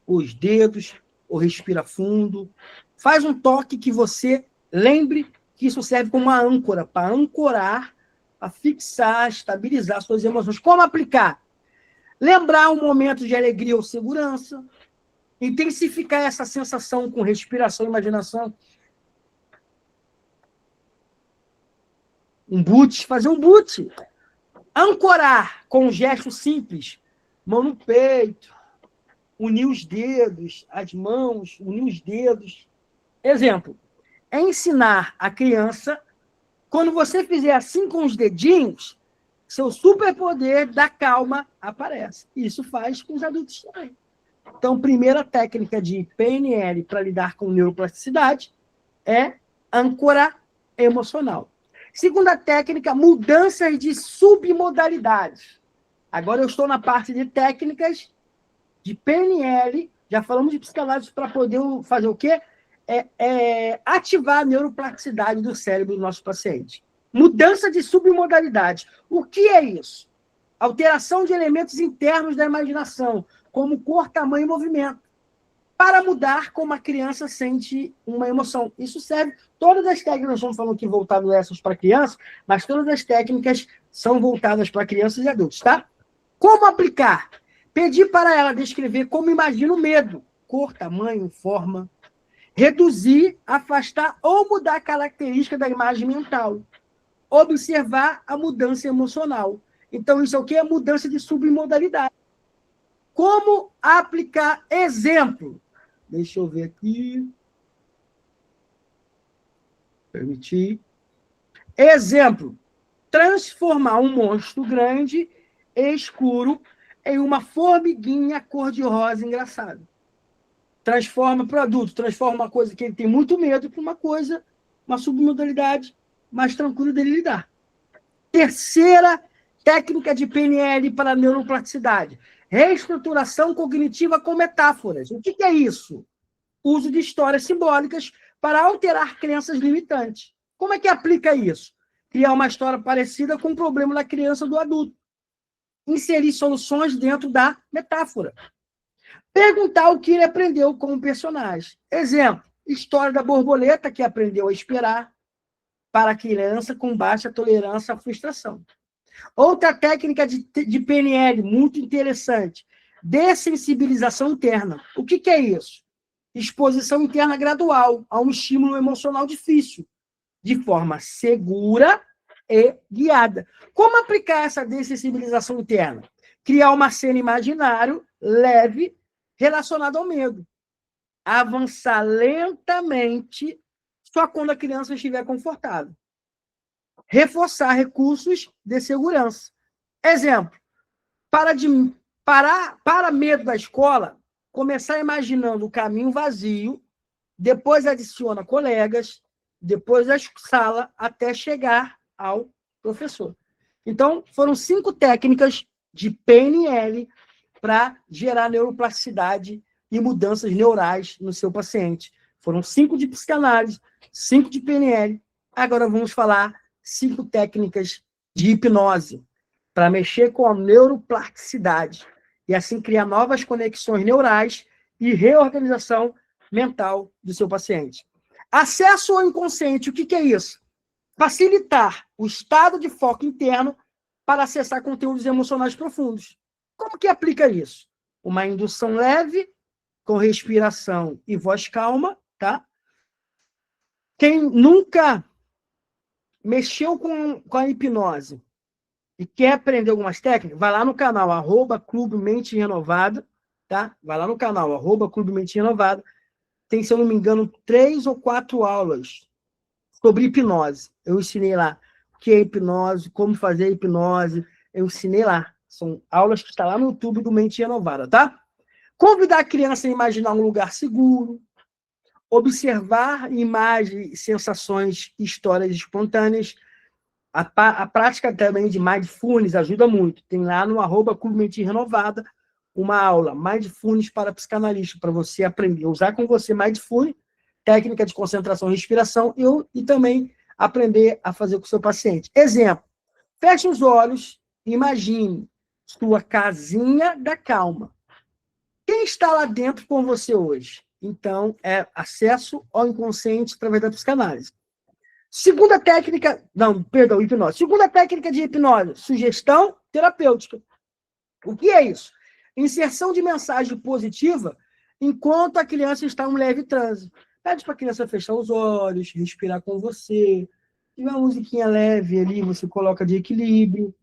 os dedos, ou respira fundo, faz um toque que você lembre que isso serve como uma âncora, para ancorar, para fixar, estabilizar suas emoções. Como aplicar? Lembrar um momento de alegria ou segurança, intensificar essa sensação com respiração e imaginação. Fazer um boot. Ancorar com um gesto simples, mão no peito, unir os dedos, as mãos, unir os dedos. Exemplo, é ensinar a criança, quando você fizer assim com os dedinhos, seu superpoder da calma aparece. Isso faz com os adultos também. Então, primeira técnica de PNL para lidar com neuroplasticidade é âncora emocional. Segunda técnica, mudanças de submodalidades. Agora eu estou na parte de técnicas de PNL Já falamos de psicanálise para poder fazer o quê? Ativar a neuroplasticidade do cérebro do nosso paciente. Mudança de submodalidade. O que é isso? Alteração de elementos internos da imaginação, como cor, tamanho e movimento, para mudar como a criança sente uma emoção. Isso serve, todas as técnicas, nós estamos falando que voltadas essas para crianças, mas todas as técnicas são voltadas para crianças e adultos, tá? Como aplicar? Pedir para ela descrever como imagina o medo, cor, tamanho, forma. Reduzir, afastar ou mudar a característica da imagem mental. Observar a mudança emocional. Então, isso é o que? É mudança de submodalidade. Como aplicar? Exemplo. Deixa eu ver aqui. Permitir. Exemplo. Transformar um monstro grande e escuro em uma formiguinha cor-de-rosa engraçada. Transforma produto, transforma uma coisa que ele tem muito medo para uma coisa, uma submodalidade mais tranquila dele lidar. Terceira técnica de PNL para a neuroplasticidade. Reestruturação cognitiva com metáforas. O que é isso? Uso de histórias simbólicas para alterar crenças limitantes. Como é que aplica isso? Criar uma história parecida com o problema da criança ou do adulto. Inserir soluções dentro da metáfora. Perguntar o que ele aprendeu como personagem. Exemplo, história da borboleta que aprendeu a esperar para a criança com baixa tolerância à frustração. Outra técnica de PNL muito interessante, dessensibilização interna. O que é isso? Exposição interna gradual a um estímulo emocional difícil, de forma segura e guiada. Como aplicar essa dessensibilização interna? Criar uma cena imaginária, leve, relacionada ao medo. Avançar lentamente, só quando a criança estiver confortável. Reforçar recursos de segurança. Exemplo, para medo da escola, começar imaginando o caminho vazio, depois adiciona colegas, depois a sala, até chegar ao professor. Então, foram 5 técnicas de PNL para gerar neuroplasticidade e mudanças neurais no seu paciente. Foram 5 de psicanálise, 5 de PNL. Agora vamos falar 5 técnicas de hipnose para mexer com a neuroplasticidade e assim criar novas conexões neurais e reorganização mental do seu paciente. Acesso ao inconsciente, o que é isso? Facilitar o estado de foco interno para acessar conteúdos emocionais profundos. Como que aplica isso? Uma indução leve, com respiração e voz calma, tá? Quem nunca mexeu com a hipnose e quer aprender algumas técnicas, vai lá no canal, @Clube Mente Renovada, tá? Vai lá no canal, @Clube Mente Renovada. Tem, se eu não me engano, 3 ou 4 aulas sobre hipnose. Eu ensinei lá o que é hipnose, como fazer hipnose. Eu ensinei lá. São aulas que estão lá no YouTube do Mente Renovada, tá? Convidar a criança a imaginar um lugar seguro. Observar imagens, sensações, histórias espontâneas. A prática também de Mindfulness ajuda muito. Tem lá no @Clube Mente Renovada uma aula Mindfulness para psicanalista, para você aprender a usar com você Mindfulness, técnica de concentração e respiração, e também aprender a fazer com o seu paciente. Exemplo, feche os olhos e imagine sua casinha da calma. Quem está lá dentro com você hoje? Então, é acesso ao inconsciente através da psicanálise. Segunda técnica, hipnose. Segunda técnica de hipnose, sugestão terapêutica. O que é isso? Inserção de mensagem positiva enquanto a criança está em um leve transe. Pede para a criança fechar os olhos, respirar com você. Tem uma musiquinha leve ali, você coloca de equilíbrio.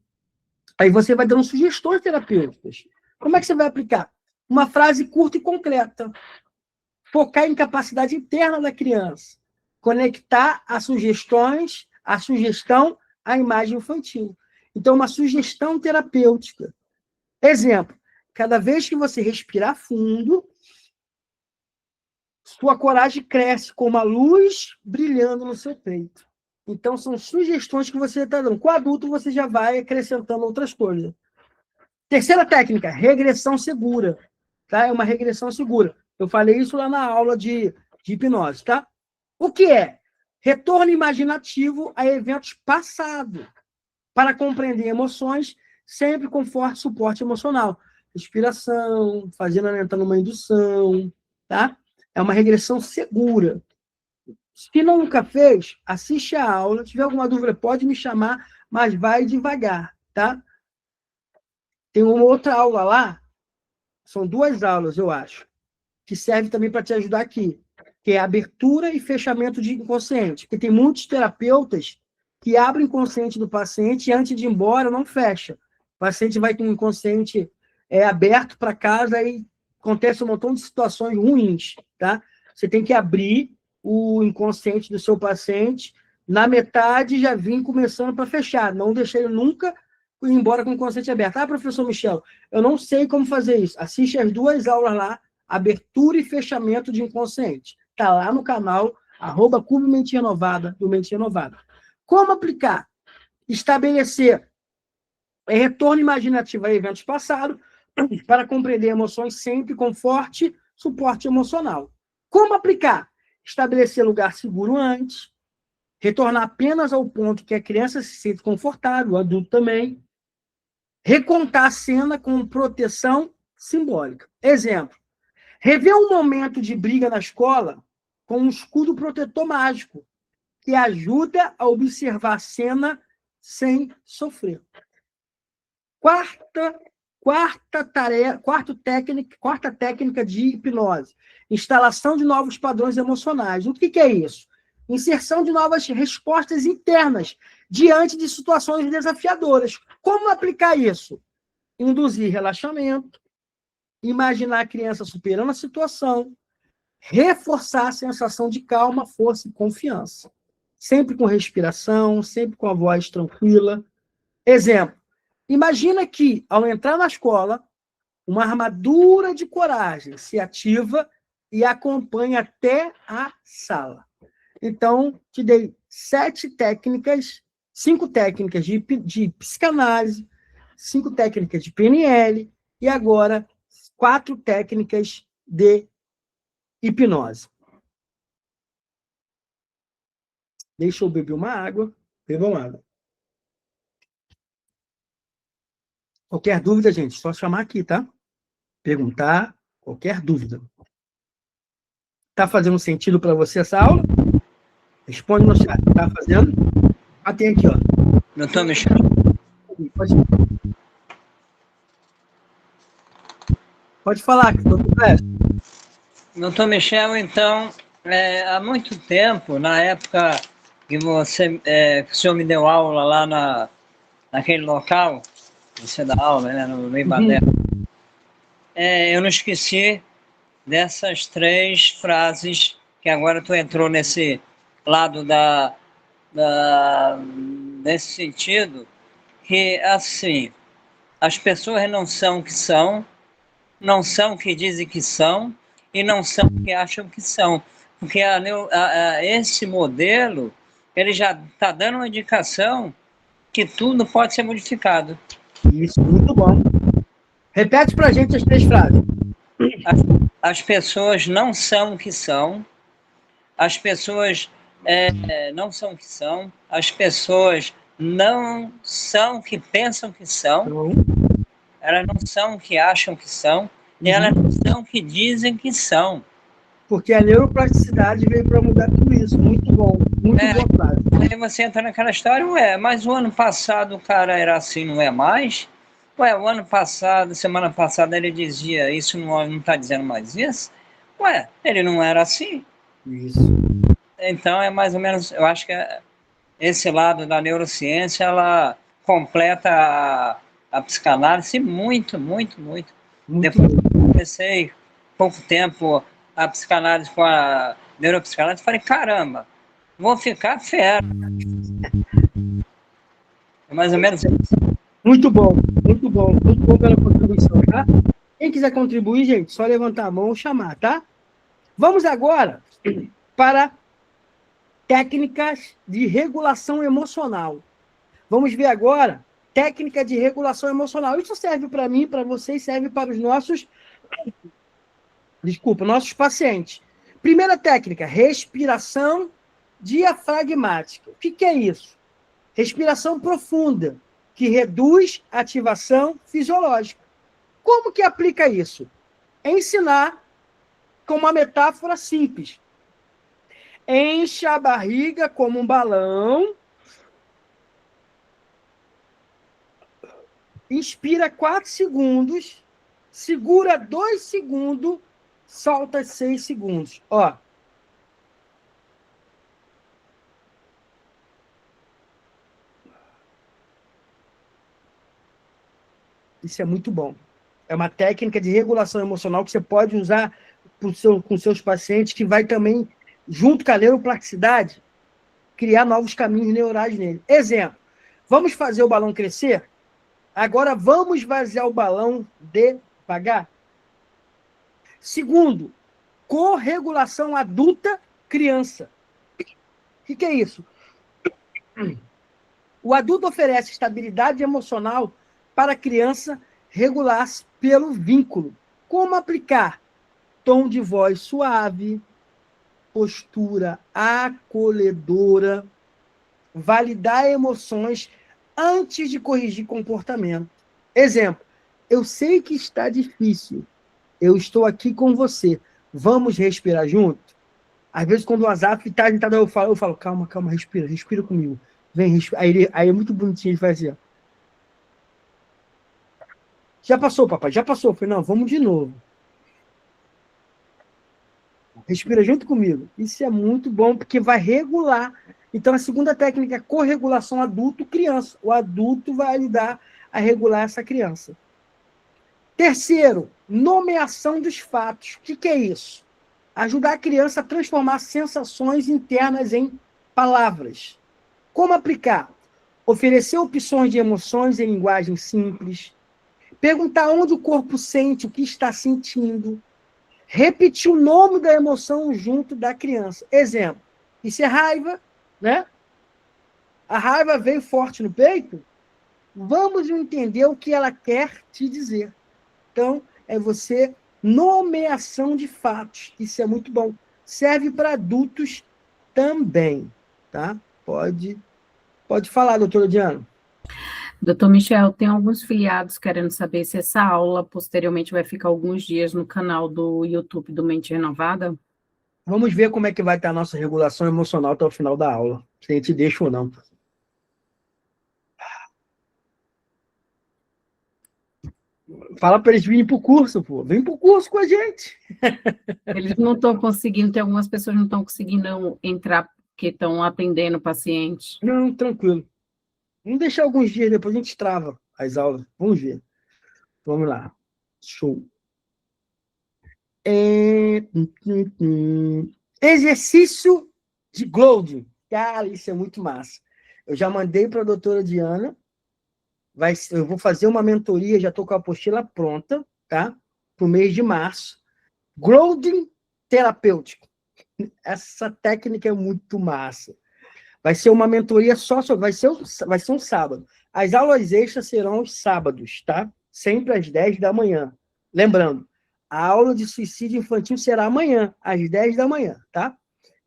Aí você vai dando sugestões terapêuticas. Como é que você vai aplicar? Uma frase curta e concreta. Focar em capacidade interna da criança. Conectar a sugestão à imagem infantil. Então, uma sugestão terapêutica. Exemplo, cada vez que você respirar fundo, sua coragem cresce como a luz brilhando no seu peito. Então, são sugestões que você está dando. Com o adulto, você já vai acrescentando outras coisas. Terceira técnica, regressão segura. tá? É uma regressão segura. Eu falei isso lá na aula de hipnose, tá? O que é? Retorno imaginativo a eventos passados, para compreender emoções, sempre com forte suporte emocional. Respiração, fazendo entrar numa indução, tá? É uma regressão segura. Se nunca fez, assiste a aula. Se tiver alguma dúvida, pode me chamar, mas vai devagar, tá? Tem uma outra aula lá, são 2 aulas, eu acho, que serve também para te ajudar aqui, que é abertura e fechamento de inconsciente. Porque tem muitos terapeutas que abrem o inconsciente do paciente e antes de ir embora não fecha. O paciente vai com o inconsciente aberto para casa e acontece um montão de situações ruins, tá? Você tem que abrir o inconsciente do seu paciente, na metade já vim começando para fechar, não deixei ele nunca ir embora com o inconsciente aberto. Ah, professor Michel, eu não sei como fazer isso. Assiste as 2 aulas lá, abertura e fechamento de inconsciente. Está lá no canal, @Clube Mente Renovada, do Mente Renovada. Como aplicar? Estabelecer retorno imaginativo a eventos passados para compreender emoções sempre com forte suporte emocional. Como aplicar? Estabelecer lugar seguro antes, retornar apenas ao ponto que a criança se sente confortável, o adulto também, recontar a cena com proteção simbólica. Exemplo, rever um momento de briga na escola com um escudo protetor mágico, que ajuda a observar a cena sem sofrer. Quarta técnica de hipnose. Instalação de novos padrões emocionais. O que é isso? Inserção de novas respostas internas diante de situações desafiadoras. Como aplicar isso? Induzir relaxamento, imaginar a criança superando a situação, reforçar a sensação de calma, força e confiança. Sempre com respiração, sempre com a voz tranquila. Exemplo, imagina que, ao entrar na escola, uma armadura de coragem se ativa e acompanha até a sala. Então, te dei 5 técnicas de psicanálise, 5 técnicas de PNL e agora 4 técnicas de hipnose. Deixa eu beber uma água. Bebam água. Qualquer dúvida, gente, só chamar aqui, tá? Perguntar, qualquer dúvida. Tá fazendo sentido para você essa aula? Responde no chat. Tá fazendo? Ah, tem aqui, ó. Doutor Michel. Pode falar, doutor Clécio. Doutor Michel, então, há muito tempo, na época que que o senhor me deu aula lá naquele local, você dá aula, né, no Ibané, eu não esqueci dessas 3 frases que agora tu entrou nesse lado nesse sentido, que, assim, as pessoas não são o que são, não são o que dizem que são e não são o que acham que são. Porque esse modelo, ele já está dando uma indicação que tudo pode ser modificado. Isso, muito bom. Repete para a gente as 3 frases. As pessoas não são o que são, as pessoas não são o que são, as pessoas não são o que pensam que são, elas não são o que acham que são, e elas não são o que dizem que são. Porque a neuroplasticidade veio para mudar tudo isso. Muito bom. Muito boa frase. Aí você entra naquela história, mas o ano passado o cara era assim, não é mais? O ano passado, semana passada, ele dizia isso, não está dizendo mais isso? Ele não era assim? Isso. Então é mais ou menos, eu acho que esse lado da neurociência, ela completa a psicanálise muito. Depois que eu comecei pouco tempo a psicanálise com a neuropsicanálise, falei, caramba, vou ficar fera. É mais ou menos isso. Muito bom pela contribuição, tá? Quem quiser contribuir, gente, só levantar a mão ou chamar, tá? Vamos agora para técnicas de regulação emocional. Vamos ver agora técnica de regulação emocional. Isso serve para mim, para vocês, serve para os nossos Desculpa, nossos pacientes. Primeira técnica, respiração diafragmática. O que é isso? Respiração profunda, que reduz a ativação fisiológica. Como que aplica isso? Ensinar com uma metáfora simples. Enche a barriga como um balão. Inspira 4 segundos. Segura 2 segundos. Solta 6 segundos. Ó. Isso é muito bom. É uma técnica de regulação emocional que você pode usar com seus pacientes, que vai também, junto com a neuroplasticidade, criar novos caminhos neurais nele. Exemplo, vamos fazer o balão crescer? Agora vamos esvaziar o balão devagar. Segundo, corregulação adulta-criança. O que é isso? O adulto oferece estabilidade emocional para a criança regular-se pelo vínculo. Como aplicar? Tom de voz suave, postura acolhedora, validar emoções antes de corrigir comportamento. Exemplo, eu sei que está difícil, eu estou aqui com você, vamos respirar junto? Às vezes, quando o Azaf está agitado, eu falo, calma, respira comigo. Vem, respira. Aí é muito bonitinho, ele faz assim, ó. Já passou, papai, já passou. Eu falei, não, vamos de novo. Respira junto comigo. Isso é muito bom, porque vai regular. Então, a segunda técnica é corregulação adulto-criança. O adulto vai ajudar a regular essa criança. Terceiro, nomeação dos fatos. O que é isso? Ajudar a criança a transformar sensações internas em palavras. Como aplicar? Oferecer opções de emoções em linguagem simples. Perguntar onde o corpo sente o que está sentindo. Repetir o nome da emoção junto da criança. Exemplo, isso é raiva, né? A raiva veio forte no peito. Vamos entender o que ela quer te dizer. Então, é você nomeação de fatos. Isso é muito bom. Serve para adultos também, tá? Pode falar, doutora Diana. Doutor Michel, tem alguns filiados querendo saber se essa aula posteriormente vai ficar alguns dias no canal do YouTube do Mente Renovada. Vamos ver como é que vai estar a nossa regulação emocional até o final da aula, se a gente deixa ou não. Fala para eles virem para o curso, pô. Vem para o curso com a gente. Eles não estão conseguindo, tem algumas pessoas que não estão conseguindo entrar porque estão atendendo o paciente. Não, tranquilo. Vamos deixar alguns dias, depois a gente trava as aulas. Vamos ver. Vamos lá. Show. Exercício de Glow. Cara, isso é muito massa. Eu já mandei para a doutora Diana. Eu vou fazer uma mentoria, já estou com a apostila pronta, tá? Para o mês de março. Grounding terapêutico. Essa técnica é muito massa. Vai ser uma mentoria só, vai ser um sábado. As aulas extras serão os sábados, tá? Sempre às 10 da manhã. Lembrando, a aula de suicídio infantil será amanhã, às 10 da manhã, tá?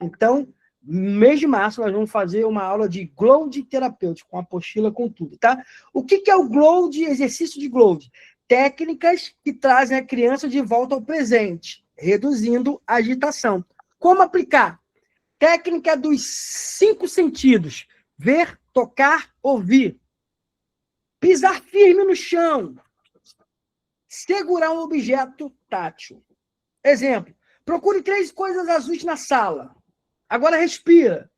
Então, no mês de março, nós vamos fazer uma aula de Glow terapêutico, com apostila, com tudo, tá? O que é o Glow, exercício de Glow? Técnicas que trazem a criança de volta ao presente, reduzindo a agitação. Como aplicar? Técnica dos 5 sentidos. Ver, tocar, ouvir. Pisar firme no chão. Segurar um objeto tátil. Exemplo, procure 3 coisas azuis na sala. Agora respira.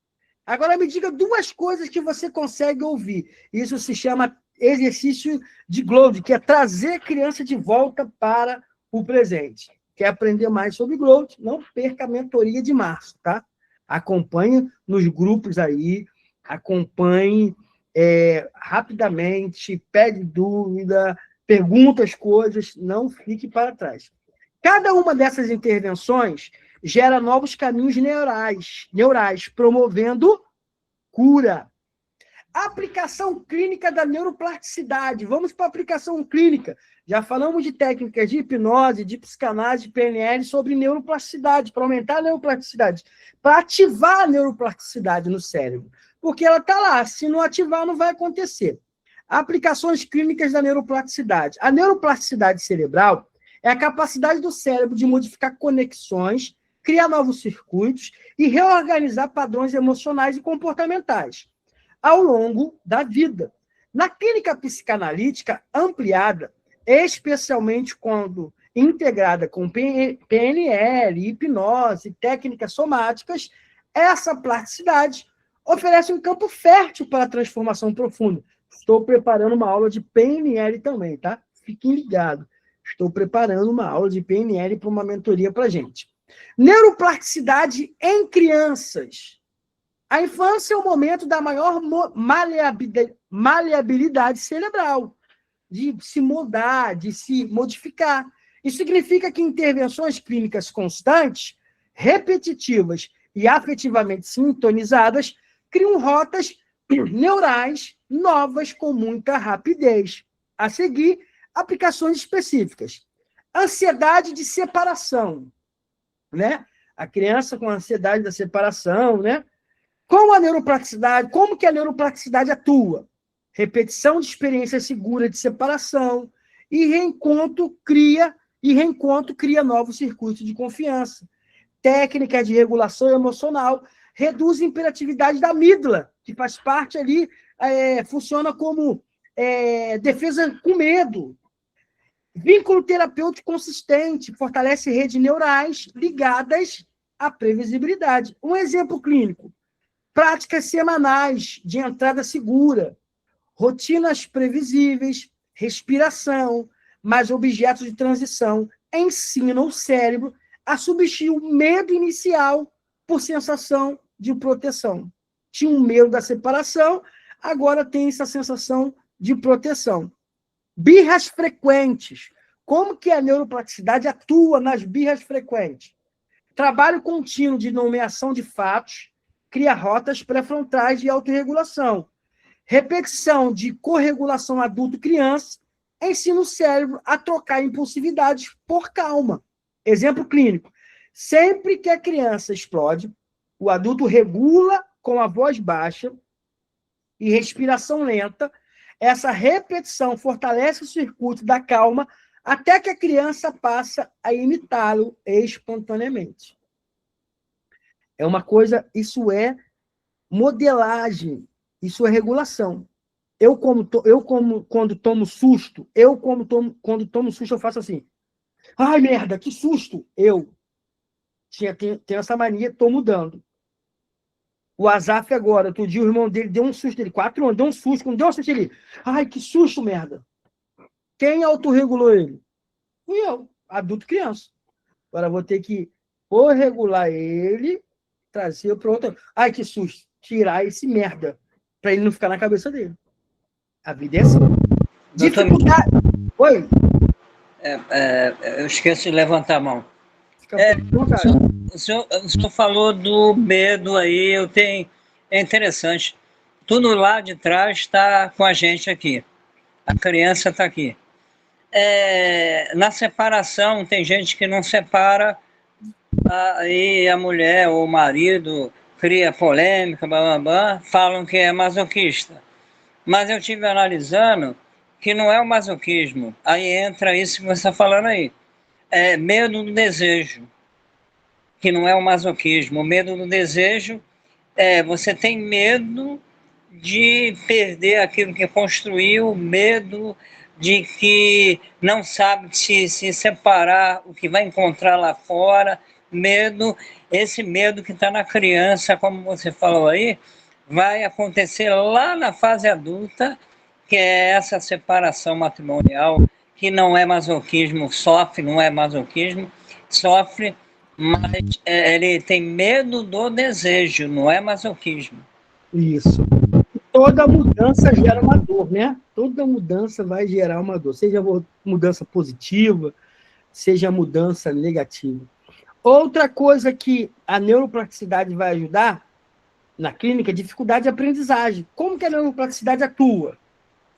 Agora me diga 2 coisas que você consegue ouvir. Isso se chama exercício de Glow, que é trazer a criança de volta para o presente. Quer aprender mais sobre Glow? Não perca a mentoria de março, tá? Acompanhe nos grupos aí, acompanhe rapidamente, pede dúvida, pergunta as coisas, não fique para trás. Cada uma dessas intervenções gera novos caminhos neurais, promovendo cura. Aplicação clínica da neuroplasticidade. Vamos para a aplicação clínica. Já falamos de técnicas de hipnose, de psicanálise, de PNL sobre neuroplasticidade, para aumentar a neuroplasticidade, para ativar a neuroplasticidade no cérebro. Porque ela está lá, se não ativar, não vai acontecer. Aplicações clínicas da neuroplasticidade. A neuroplasticidade cerebral é a capacidade do cérebro de modificar conexões, criar novos circuitos e reorganizar padrões emocionais e comportamentais ao longo da vida. Na clínica psicanalítica ampliada, especialmente quando integrada com PNL, hipnose, técnicas somáticas, essa plasticidade oferece um campo fértil para a transformação profunda. Estou preparando uma aula de PNL também, tá? Fiquem ligados. Estou preparando uma aula de PNL para uma mentoria para a gente. Neuroplasticidade em crianças. A infância é o momento da maior maleabilidade cerebral, de se moldar, de se modificar. Isso significa que intervenções clínicas constantes, repetitivas e afetivamente sintonizadas criam rotas neurais novas com muita rapidez. A seguir, aplicações específicas. Ansiedade de separação, né? A criança com ansiedade da separação, né? Como que a neuroplasticidade atua? Repetição de experiência segura de separação e reencontro cria novos circuitos de confiança. Técnica de regulação emocional reduz a hiperatividade da amígdala, que faz parte ali, funciona como defesa com medo. Vínculo terapêutico consistente, fortalece redes neurais ligadas à previsibilidade. Um exemplo clínico. Práticas semanais de entrada segura, rotinas previsíveis, respiração, mais objetos de transição, ensinam o cérebro a substituir o medo inicial por sensação de proteção. Tinha um medo da separação, agora tem essa sensação de proteção. Birras frequentes. Como que a neuroplasticidade atua nas birras frequentes? Trabalho contínuo de nomeação de fatos, cria rotas pré-frontais de autorregulação. Repetição de corregulação adulto-criança ensina o cérebro a trocar impulsividades por calma. Exemplo clínico. Sempre que a criança explode, o adulto regula com a voz baixa e respiração lenta. Essa repetição fortalece o circuito da calma até que a criança passa a imitá-lo espontaneamente. É uma coisa, isso é modelagem, isso é regulação. Quando tomo susto, quando tomo susto, eu faço assim. Ai, merda, que susto! Tenho essa mania, estou mudando. O Azaf agora, outro dia o irmão dele deu um susto, ele 4 anos, deu um susto, quando deu um susto, ele, ai, que susto, merda. Quem autorregulou ele? Fui eu, adulto criança. Agora vou ter que ou regular ele, trazer para outra. Ai, que susto. Tirar esse merda. Para ele não ficar na cabeça dele. A vida é assim. Dificuldade. Oi? Eu esqueço de levantar a mão. O senhor falou do medo aí, é interessante. Tudo lá de trás está com a gente aqui. A criança está aqui. Na separação, tem gente que não separa, aí a mulher ou o marido cria polêmica, falam que é masoquista. Mas eu estive analisando que não é o masoquismo. Aí entra isso que você está falando aí. É medo do desejo, que não é o masoquismo. O medo do desejo você tem medo de perder aquilo que construiu, medo de que não sabe se separar, o que vai encontrar lá fora, esse medo que está na criança, como você falou aí, vai acontecer lá na fase adulta, que é essa separação matrimonial, que não é masoquismo, não é masoquismo, sofre, mas ele tem medo do desejo, não é masoquismo. Isso. Toda mudança gera uma dor, né? Toda mudança vai gerar uma dor, seja mudança positiva, seja mudança negativa. Outra coisa que a neuroplasticidade vai ajudar Na clínica, dificuldade de aprendizagem. Como que a neuroplasticidade atua?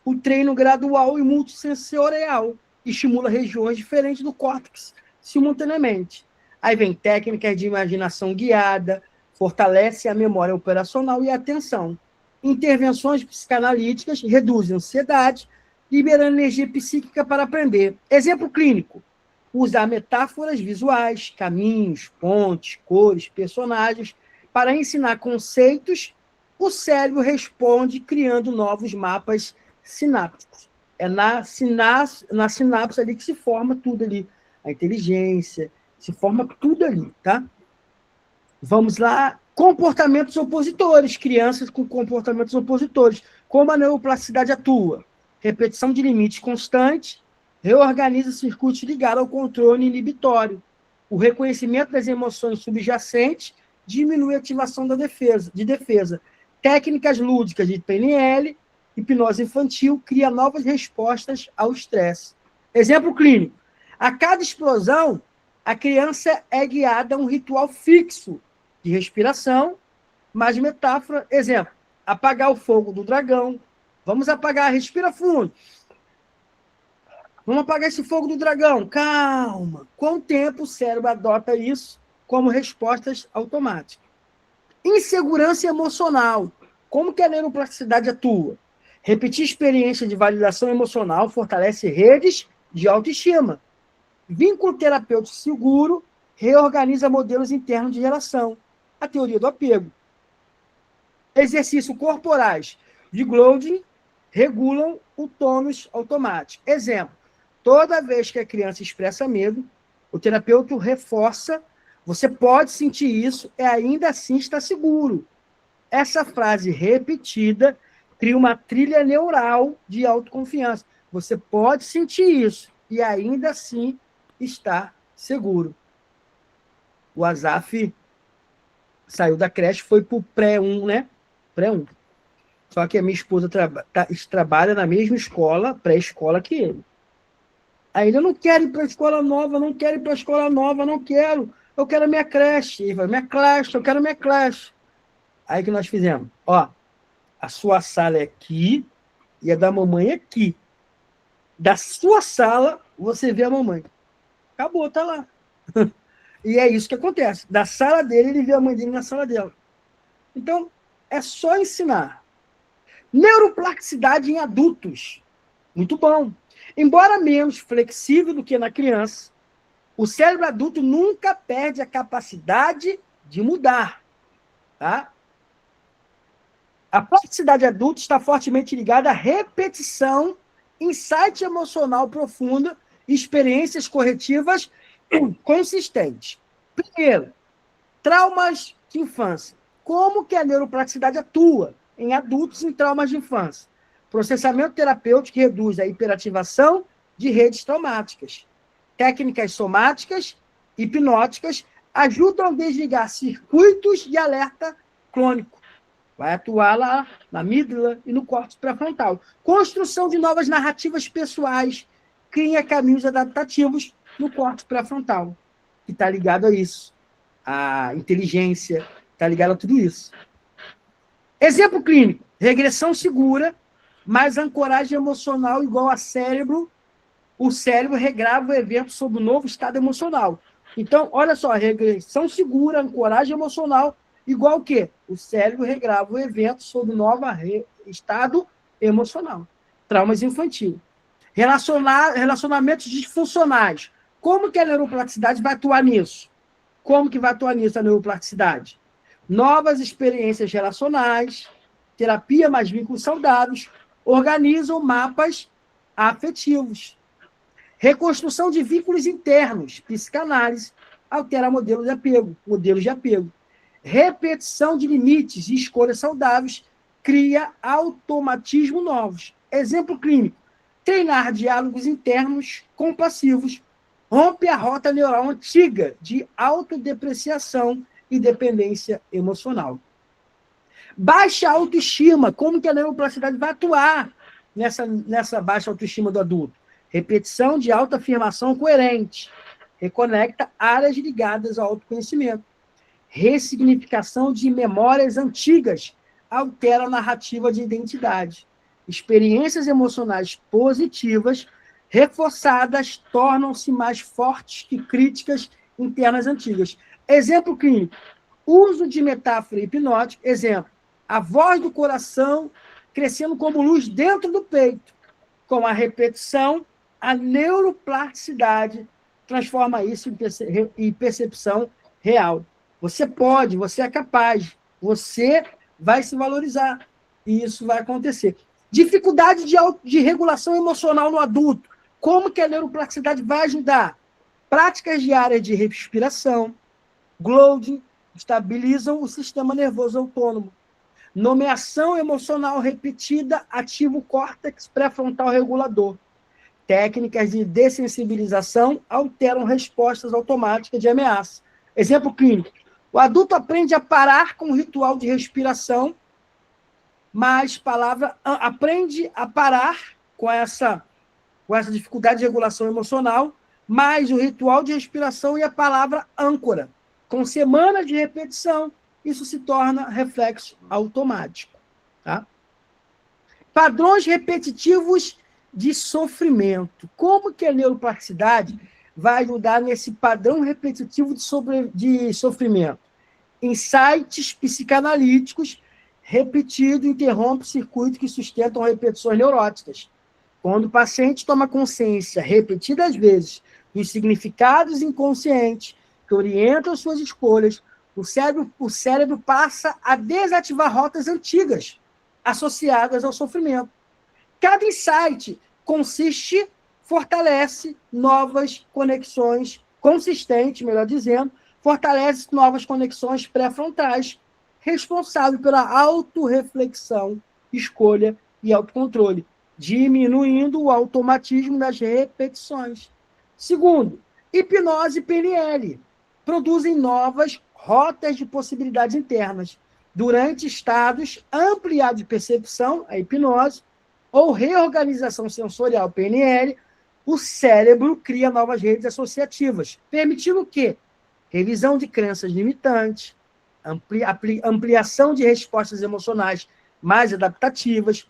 O treino gradual e multissensorial estimula regiões diferentes do córtex simultaneamente. Aí vem técnicas de imaginação guiada, fortalece a memória operacional e a atenção. Intervenções psicanalíticas reduzem a ansiedade, liberando energia psíquica para aprender. Exemplo clínico: usar metáforas visuais, caminhos, pontes, cores, personagens para ensinar conceitos. O cérebro responde criando novos mapas sinápticos. É na sinapse ali que se forma tudo ali. A inteligência, se forma tudo ali, tá? Vamos lá. Comportamentos opositores. Crianças com comportamentos opositores. Como a neuroplasticidade atua? Repetição de limites constante, reorganiza circuitos ligados ao controle inibitório. O reconhecimento das emoções subjacentes diminui a ativação de defesa. Técnicas lúdicas de PNL, hipnose infantil, cria novas respostas ao estresse. Exemplo clínico: a cada explosão, a criança é guiada a um ritual fixo de respiração, mais metáfora. Exemplo: apagar o fogo do dragão. Vamos apagar, respira fundo. Vamos apagar esse fogo do dragão. Calma. Com o tempo, o cérebro adota isso como respostas automáticas. Insegurança emocional. Como que a neuroplasticidade atua? Repetir experiência de validação emocional fortalece redes de autoestima. Vínculo terapêutico seguro reorganiza modelos internos de relação. A teoria do apego. Exercícios corporais de Goulding regulam o tônus automático. Exemplo: toda vez que a criança expressa medo, o terapeuta reforça: você pode sentir isso e ainda assim está seguro. Essa frase repetida cria uma trilha neural de autoconfiança. Você pode sentir isso e ainda assim está seguro. O Asaf saiu da creche, foi para o pré-1, né? Pré-1. Só que a minha esposa trabalha na mesma escola, pré-escola que ele. Aí ele: eu não quero ir para a escola nova, não quero ir para a escola nova, não quero. Eu quero a minha creche. Ele vai: minha creche, eu quero minha creche. Aí que nós fizemos: ó, a sua sala é aqui e a da mamãe é aqui. Da sua sala, você vê a mamãe. Acabou, tá lá. E é isso que acontece. Da sala dele, ele vê a mãe dele na sala dela. Então, é só ensinar. Neuroplasticidade em adultos. Muito bom. Embora menos flexível do que na criança, o cérebro adulto nunca perde a capacidade de mudar. Tá? A plasticidade adulta está fortemente ligada à repetição, insight emocional profundo e experiências corretivas consistentes. Primeiro, traumas de infância. Como que a neuroplasticidade atua em adultos em traumas de infância? Processamento terapêutico que reduz a hiperativação de redes traumáticas. Técnicas somáticas, hipnóticas, ajudam a desligar circuitos de alerta crônico. Vai atuar lá na amígdala e no córtex pré-frontal. Construção de novas narrativas pessoais, cria caminhos adaptativos no córtex pré-frontal, que está ligado a isso. A inteligência está ligado a tudo isso. Exemplo clínico: regressão segura, mais ancoragem emocional igual a cérebro. O cérebro regrava o evento sob um novo estado emocional. Então, olha só, regressão segura, ancoragem emocional, igual o quê? O cérebro regrava o evento sob um novo estado emocional. Traumas infantis. Relacionamentos disfuncionais. Como que a neuroplasticidade vai atuar nisso? Como que vai atuar nisso a neuroplasticidade? Novas experiências relacionais, terapia mais vínculos saudáveis, organizam mapas afetivos. Reconstrução de vínculos internos, psicanálise, altera modelos de apego. Repetição de limites e escolhas saudáveis, cria automatismos novos. Exemplo clínico: treinar diálogos internos compassivos, rompe a rota neural antiga de autodepreciação e dependência emocional. Baixa autoestima. Como que a neuroplasticidade vai atuar nessa baixa autoestima do adulto? Repetição de autoafirmação coerente. Reconecta áreas ligadas ao autoconhecimento. ressignificação de memórias antigas, altera a narrativa de identidade. Experiências emocionais positivas, reforçadas, tornam-se mais fortes que críticas internas antigas. Exemplo clínico. Uso de metáfora hipnótica. Exemplo. A voz do coração crescendo como luz dentro do peito. Com a repetição, a neuroplasticidade transforma isso em percepção real. Você pode, você é capaz, você vai se valorizar. E isso vai acontecer. Dificuldade de regulação emocional no adulto. Como que a neuroplasticidade vai ajudar? Práticas diárias de respiração, grounding, estabilizam o sistema nervoso autônomo. Nomeação emocional repetida ativa o córtex pré-frontal regulador. Técnicas de dessensibilização alteram respostas automáticas de ameaça. Exemplo clínico. O adulto aprende a parar com o ritual de respiração, mas aprende a parar com essa dificuldade de regulação emocional, mais o ritual de respiração e a palavra âncora. Com semanas de repetição, isso se torna reflexo automático. Tá? Padrões repetitivos de sofrimento. Como que a neuroplasticidade vai ajudar nesse padrão repetitivo de sofrimento? Insights psicanalíticos repetido interrompe o circuito que sustentam repetições neuróticas. Quando o paciente toma consciência repetidas vezes dos significados inconscientes que orientam suas escolhas, o cérebro passa a desativar rotas antigas associadas ao sofrimento. Cada insight fortalece novas conexões, fortalece novas conexões pré-frontais, responsável pela autorreflexão, escolha e autocontrole, diminuindo o automatismo das repetições. Segundo, hipnose e PNL produzem novas rotas de possibilidades internas. Durante estados ampliados de percepção, a hipnose, ou reorganização sensorial, PNL, o cérebro cria novas redes associativas, permitindo o quê? Revisão de crenças limitantes, ampliação de respostas emocionais mais adaptativas,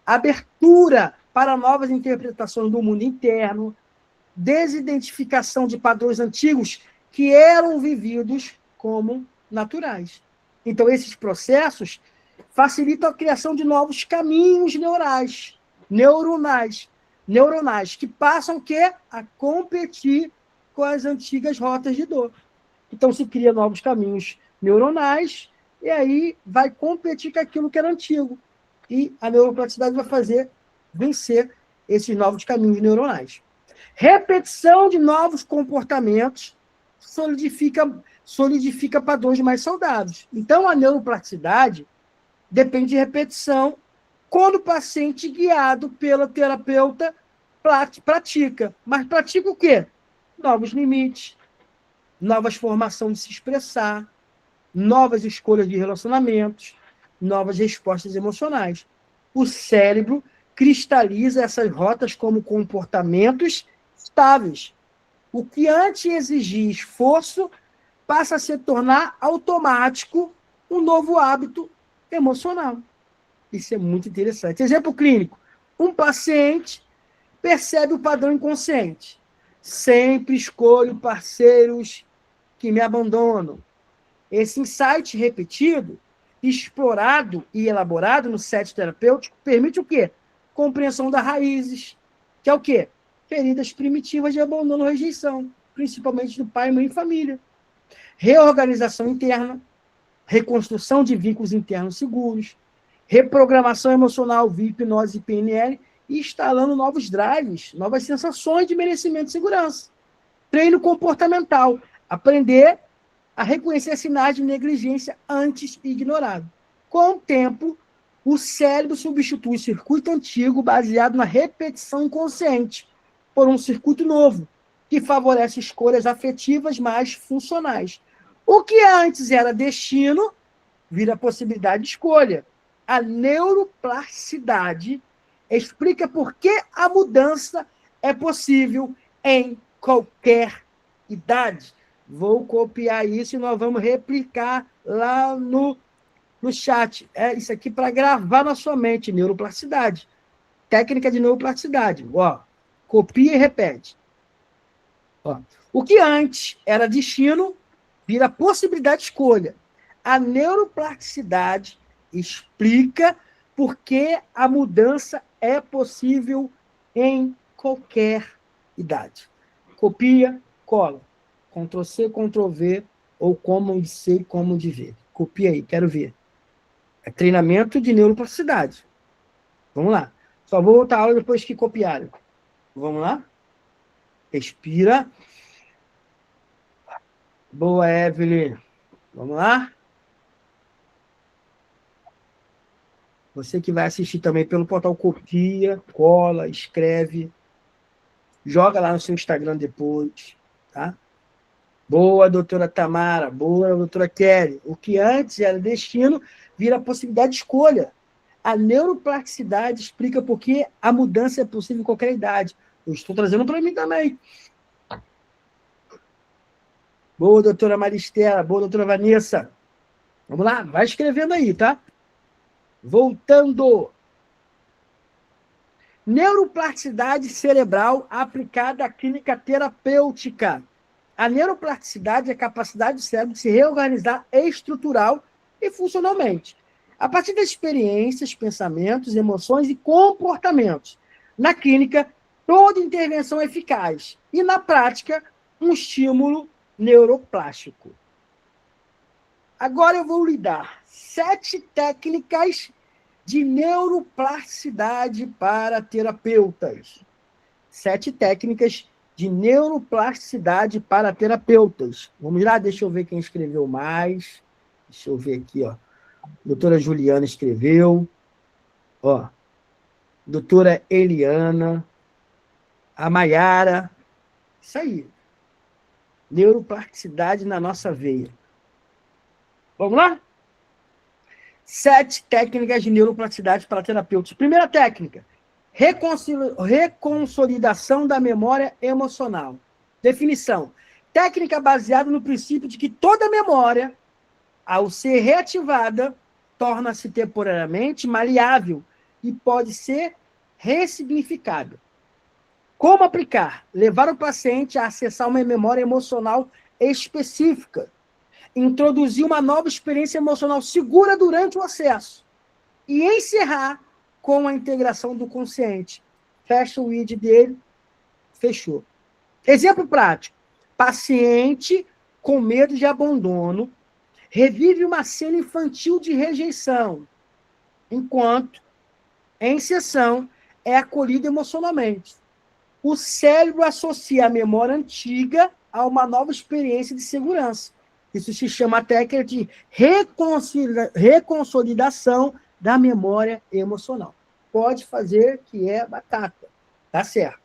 abertura para novas interpretações do mundo interno, desidentificação de padrões antigos que eram vividos como naturais. Então, esses processos facilitam a criação de novos caminhos neuronais, que passam o quê? A competir com as antigas rotas de dor. Então, se cria novos caminhos neuronais, e aí vai competir com aquilo que era antigo. E a neuroplasticidade vai fazer vencer esses novos caminhos neuronais. Repetição de novos comportamentos solidifica padrões mais saudáveis. Então, a neuroplasticidade depende de repetição quando o paciente guiado pelo terapeuta pratica. Mas pratica o quê? Novos limites, novas formações de se expressar, novas escolhas de relacionamentos, novas respostas emocionais. O cérebro cristaliza essas rotas como comportamentos estáveis. O que antes exigia esforço passa a se tornar automático um novo hábito emocional. Isso é muito interessante. Exemplo clínico. Um paciente percebe o padrão inconsciente. Sempre escolho parceiros que me abandonam. Esse insight repetido, explorado e elaborado no set terapêutico, permite o quê? Compreensão das raízes, que é o quê? Feridas primitivas de abandono ou rejeição, principalmente do pai, mãe e família. Reorganização interna, reconstrução de vínculos internos seguros, reprogramação emocional via hipnose e PNL, e instalando novos drives, novas sensações de merecimento e segurança. Treino comportamental, aprender a reconhecer sinais de negligência antes ignorado. Com o tempo, o cérebro substitui o circuito antigo baseado na repetição inconsciente por um circuito novo, que favorece escolhas afetivas mais funcionais. O que antes era destino, vira possibilidade de escolha. A neuroplasticidade explica por que a mudança é possível em qualquer idade. Vou copiar isso e nós vamos replicar lá no chat. Isso aqui para gravar na sua mente, neuroplasticidade. Técnica de neuroplasticidade. Ó, copia e repete. Ó, o que antes era destino, vira possibilidade de escolha. A neuroplasticidade explica por que a mudança é possível em qualquer idade. Copia, cola. Ctrl+C, Ctrl+V, ou Command C, Command V. Copia aí, quero ver. É treinamento de neuroplasticidade. Vamos lá. Só vou voltar a aula depois que copiarem. Vamos lá? Respira. Boa, Evelyn. Vamos lá? Você que vai assistir também pelo portal, copia, cola, escreve, joga lá no seu Instagram depois, tá? Boa, doutora Tamara. Boa, doutora Kelly. O que antes era destino, vira possibilidade de escolha. A neuroplasticidade explica por que a mudança é possível em qualquer idade. Eu estou trazendo para mim também. Boa, doutora Maristela. Boa, doutora Vanessa. Vamos lá, vai escrevendo aí, tá? Voltando. Neuroplasticidade cerebral aplicada à clínica terapêutica. A neuroplasticidade é a capacidade do cérebro de se reorganizar estrutural e funcionalmente, a partir das experiências, pensamentos, emoções e comportamentos. Na clínica, toda intervenção é eficaz. E na prática, um estímulo neuroplástico. Agora eu vou lhe dar 7 técnicas de neuroplasticidade para terapeutas. 7 técnicas de neuroplasticidade para terapeutas. Vamos lá, deixa eu ver quem escreveu mais. Deixa eu ver aqui, ó. Doutora Juliana escreveu. Ó. Doutora Eliana. A Maiara. Isso aí. Neuroplasticidade na nossa veia. Vamos lá? 7 técnicas de neuroplasticidade para terapeutas. Primeira técnica. Reconsolidação da memória emocional. Definição. Técnica baseada no princípio de que toda memória, ao ser reativada, torna-se temporariamente maleável e pode ser ressignificada. Como aplicar? Levar o paciente a acessar uma memória emocional específica. Introduzir uma nova experiência emocional segura durante o acesso. E encerrar com a integração do consciente. Fecha o id dele, fechou. Exemplo prático. Paciente com medo de abandono revive uma cena infantil de rejeição, enquanto, em sessão, é acolhido emocionalmente. O cérebro associa a memória antiga a uma nova experiência de segurança. Isso se chama técnica de reconsolidação da memória emocional. Pode fazer, que é batata. Tá certo.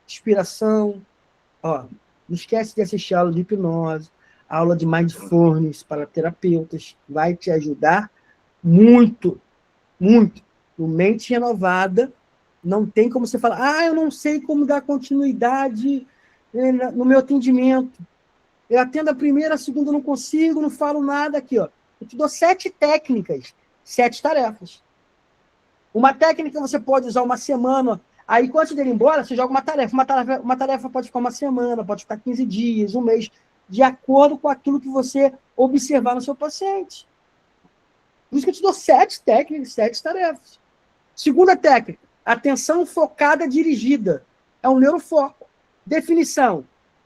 Inspiração. Ó, não esquece de assistir a aula de hipnose, a aula de mindfulness para terapeutas. Vai te ajudar muito, muito. No Mente Renovada, não tem como você falar, eu não sei como dar continuidade no meu atendimento. Eu atendo a primeira, a segunda eu não consigo, não falo nada aqui, ó. Eu te dou 7 técnicas, 7 tarefas. Uma técnica você pode usar uma semana, aí antes dele ir embora, você joga uma tarefa. Uma tarefa pode ficar uma semana, pode ficar 15 dias, um mês, de acordo com aquilo que você observar no seu paciente. Por isso que eu te dou 7 técnicas, 7 tarefas. Segunda técnica, atenção focada dirigida. É um neurofoco. Definição.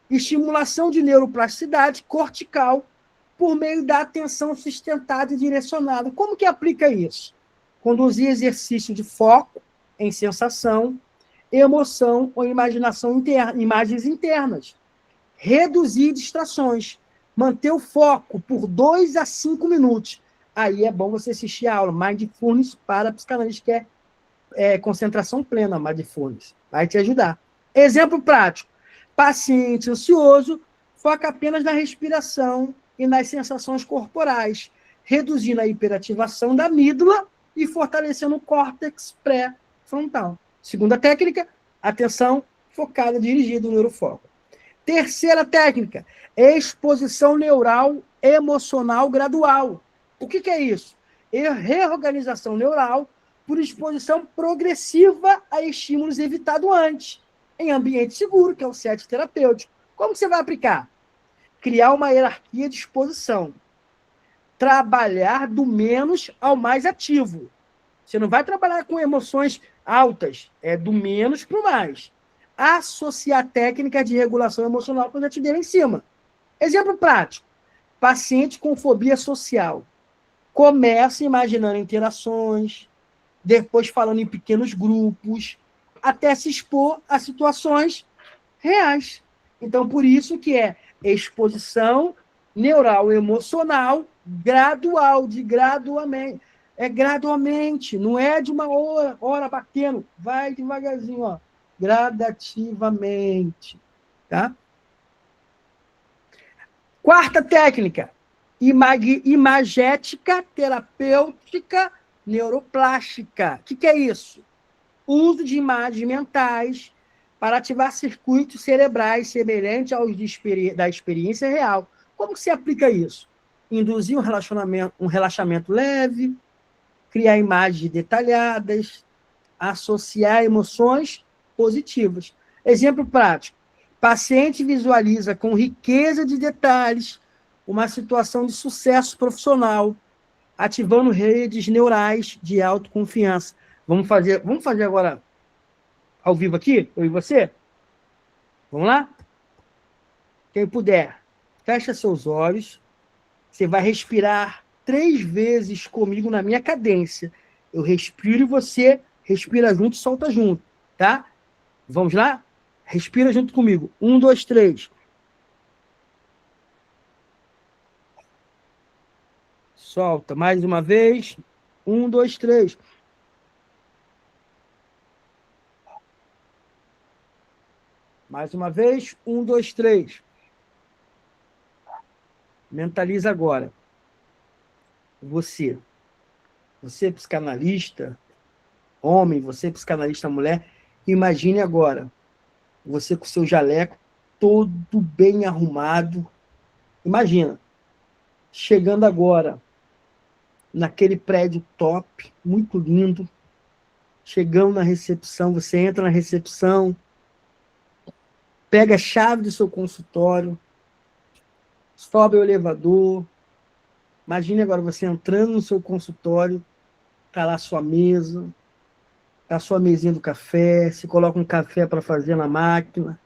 Estimulação de neuroplasticidade cortical por meio da atenção sustentada e direcionada. Como que aplica isso? Conduzir exercício de foco em sensação, emoção ou imaginação interna, imagens internas. Reduzir distrações. Manter o foco por 2 a 5 minutos. Aí é bom você assistir a aula Mindfulness para psicanalista, que é concentração plena, Mindfulness. Vai te ajudar. Exemplo prático. Paciente ansioso foca apenas na respiração e nas sensações corporais, reduzindo a hiperativação da amígdala e fortalecendo o córtex pré-frontal. Segunda técnica, atenção focada dirigida no neurofoco. Terceira técnica, exposição neural emocional gradual. O que é isso? É reorganização neural por exposição progressiva a estímulos evitados antes, em ambiente seguro, que é o set terapêutico. Como você vai aplicar? Criar uma hierarquia de exposição. Trabalhar do menos ao mais ativo. Você não vai trabalhar com emoções altas, é do menos para o mais. Associar técnicas de regulação emocional, que eu já te dei lá em cima. Exemplo prático. Paciente com fobia social. Começa imaginando interações, depois falando em pequenos grupos, até se expor a situações reais. Então, por isso que é exposição neural emocional gradual, gradualmente. É gradualmente, não é de uma hora batendo, vai devagarzinho, ó, gradativamente, tá? Quarta técnica, imagética terapêutica neuroplástica. O que é isso? Uso de imagens mentais para ativar circuitos cerebrais semelhantes aos da experiência real. Como que se aplica isso? Induzir um relaxamento leve, criar imagens detalhadas, associar emoções positivas. Exemplo prático. Paciente visualiza com riqueza de detalhes uma situação de sucesso profissional, ativando redes neurais de autoconfiança. Vamos fazer agora ao vivo aqui, eu e você? Vamos lá? Quem puder, fecha seus olhos. Você vai respirar 3 vezes comigo na minha cadência. Eu respiro e você respira junto e solta junto, tá? Vamos lá? Respira junto comigo. 1, 2, 3. Solta. Mais uma vez. 1, 2, 3. Mais uma vez. 1, 2, 3. Mentaliza agora. Você psicanalista, homem, você psicanalista mulher, imagine agora, você com seu jaleco todo bem arrumado. Imagina, chegando agora naquele prédio top, muito lindo, chegando na recepção, você entra na recepção, pega a chave do seu consultório, sobe o elevador. Imagine agora você entrando no seu consultório, tá lá a sua mesa, tá a sua mesinha do café, se coloca um café para fazer na máquina,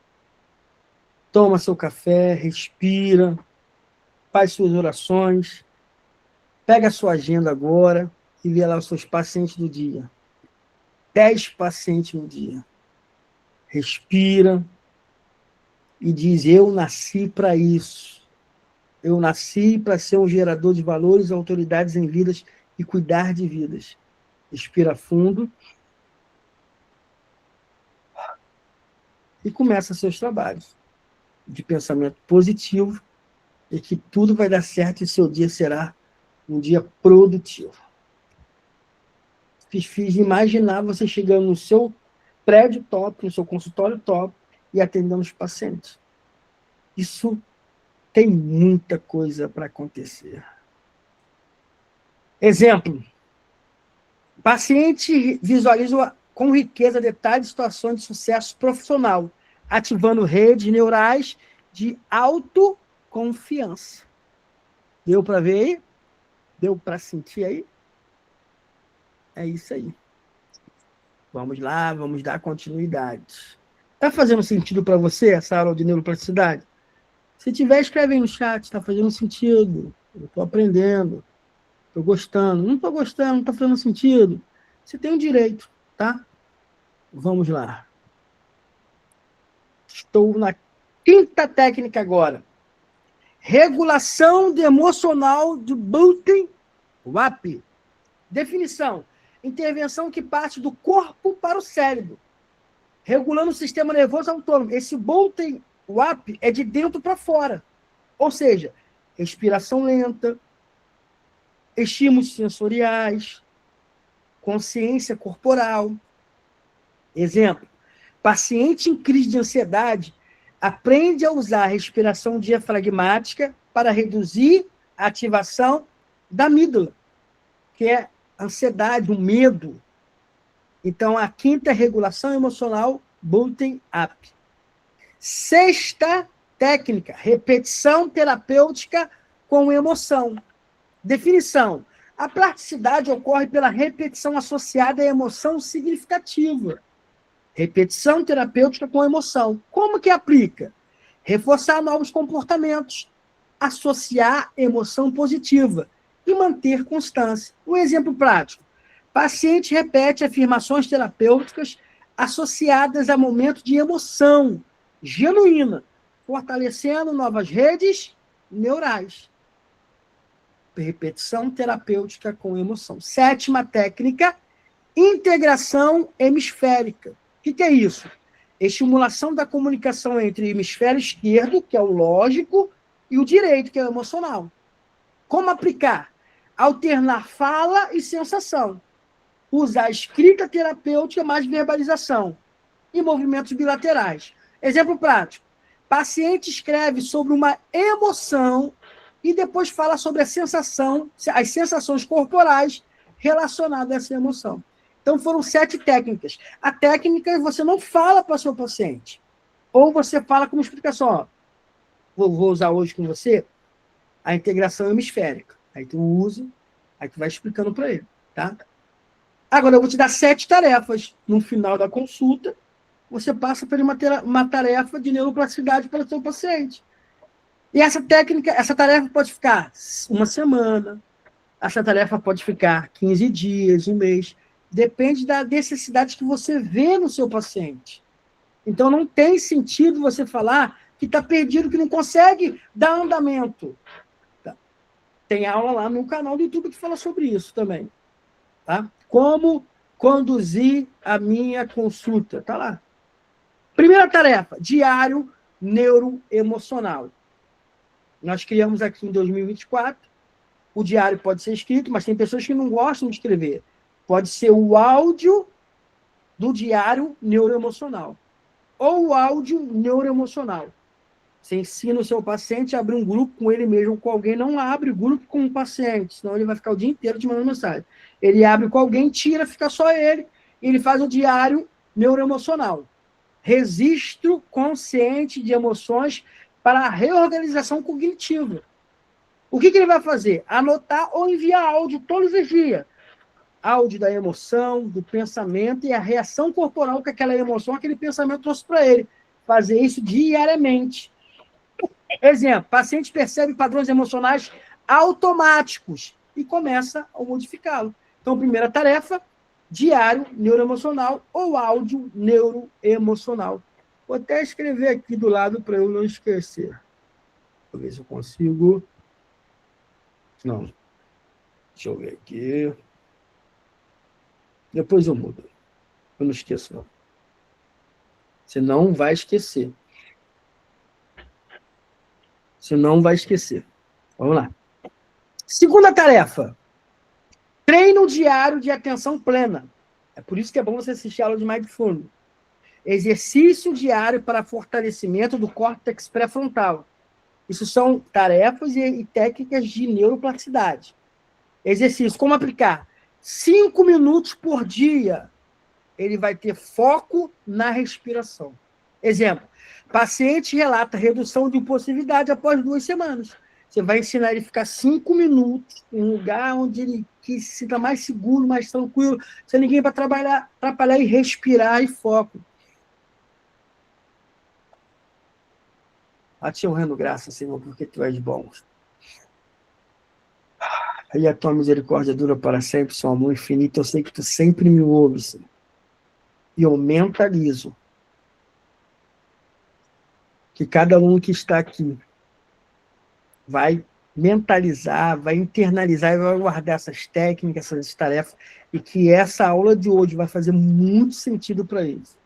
toma seu café, respira, faz suas orações, pega a sua agenda agora e vê lá os seus pacientes do dia. 10 pacientes no dia. Respira e diz, eu nasci para isso. Eu nasci para ser um gerador de valores, autoridades em vidas e cuidar de vidas. Respira fundo e começa seus trabalhos de pensamento positivo e que tudo vai dar certo e seu dia será um dia produtivo. Fiz imaginar você chegando no seu prédio top, no seu consultório top e atendendo os pacientes. Isso tem muita coisa para acontecer. Exemplo. Paciente visualiza com riqueza detalhes de situações de sucesso profissional, ativando redes neurais de autoconfiança. Deu para ver aí? Deu para sentir aí? É isso aí. Vamos lá, vamos dar continuidade. Está fazendo sentido para você essa aula de neuroplasticidade? Se tiver, escreve aí no chat. Está fazendo sentido. Eu estou aprendendo. Estou gostando. Não estou gostando, não está fazendo sentido. Você tem o direito, tá? Vamos lá. Estou na 5ª técnica agora. Regulação emocional de Button-Wapp. Definição. Intervenção que parte do corpo para o cérebro, regulando o sistema nervoso autônomo. Esse Button-Wapp é de dentro para fora. Ou seja, respiração lenta, estímulos sensoriais, consciência corporal. Exemplo, paciente em crise de ansiedade aprende a usar a respiração diafragmática para reduzir a ativação da amígdala, que é a ansiedade, o medo. Então, a quinta é regulação emocional, bottom up. Sexta técnica, repetição terapêutica com emoção. Definição: a plasticidade ocorre pela repetição associada à emoção significativa. Repetição terapêutica com emoção. Como que aplica? Reforçar novos comportamentos, associar emoção positiva e manter constância. Um exemplo prático: paciente repete afirmações terapêuticas associadas a momentos de emoção genuína, fortalecendo novas redes neurais. Repetição terapêutica com emoção. Sétima técnica, integração hemisférica. O que é isso? Estimulação da comunicação entre o hemisfério esquerdo, que é o lógico, e o direito, que é o emocional. Como aplicar? Alternar fala e sensação. Usar escrita terapêutica mais verbalização. E movimentos bilaterais. Exemplo prático. Paciente escreve sobre uma emoção e depois fala sobre a sensação, as sensações corporais relacionadas a essa emoção. Então, foram 7 técnicas. A técnica você não fala para o seu paciente. Ou você fala como explicação. Ó, vou usar hoje com você a integração hemisférica. Aí tu usa, aí tu vai explicando para ele. Tá? Agora, eu vou te dar 7 tarefas. No final da consulta, você passa por uma tarefa de neuroplasticidade para o seu paciente. E essa técnica, essa tarefa pode ficar uma semana, essa tarefa pode ficar 15 dias, um mês. Depende da necessidade que você vê no seu paciente. Então, não tem sentido você falar que está perdido, que não consegue dar andamento. Tá? Tem aula lá no canal do YouTube que fala sobre isso também. Tá? Como conduzir a minha consulta. Está lá. Primeira tarefa, diário neuroemocional. Nós criamos aqui em 2024. O diário pode ser escrito, mas tem pessoas que não gostam de escrever. Pode ser o áudio do diário neuroemocional. Ou o áudio neuroemocional. Você ensina o seu paciente a abrir um grupo com ele mesmo, com alguém. Não abre grupo com o paciente, senão ele vai ficar o dia inteiro te mandando mensagem. Ele abre com alguém, tira, fica só ele. E ele faz o diário neuroemocional. Registro consciente de emoções para a reorganização cognitiva. O que ele vai fazer? Anotar ou enviar áudio todos os dias. Áudio da emoção, do pensamento e a reação corporal que aquela emoção, aquele pensamento trouxe para ele. Fazer isso diariamente. Exemplo, paciente percebe padrões emocionais automáticos e começa a modificá-lo. Então, primeira tarefa, diário neuroemocional ou áudio neuroemocional. Vou até escrever aqui do lado para eu não esquecer. Vou ver se eu consigo. Não. Deixa eu ver aqui. Depois eu mudo. Eu não esqueço, não. Você não vai esquecer. Você não vai esquecer. Vamos lá. Segunda tarefa. Treino diário de atenção plena. É por isso que é bom você assistir a aula de Mindfulness. Exercício diário para fortalecimento do córtex pré-frontal. Isso são tarefas e técnicas de neuroplasticidade. Exercício. Como aplicar? 5 minutos por dia. Ele vai ter foco na respiração. Exemplo. Paciente relata redução de impulsividade após 2 semanas. Você vai ensinar ele a ficar 5 minutos em um lugar onde ele se sinta mais seguro, mais tranquilo, sem ninguém para atrapalhar e respirar e foco. A ti eu rendo graça, Senhor, porque tu és bom. E a tua misericórdia dura para sempre, seu amor infinito. Eu sei que tu sempre me ouves, Senhor. E eu mentalizo que cada um que está aqui vai mentalizar, vai internalizar e vai guardar essas técnicas, essas tarefas, e que essa aula de hoje vai fazer muito sentido para eles.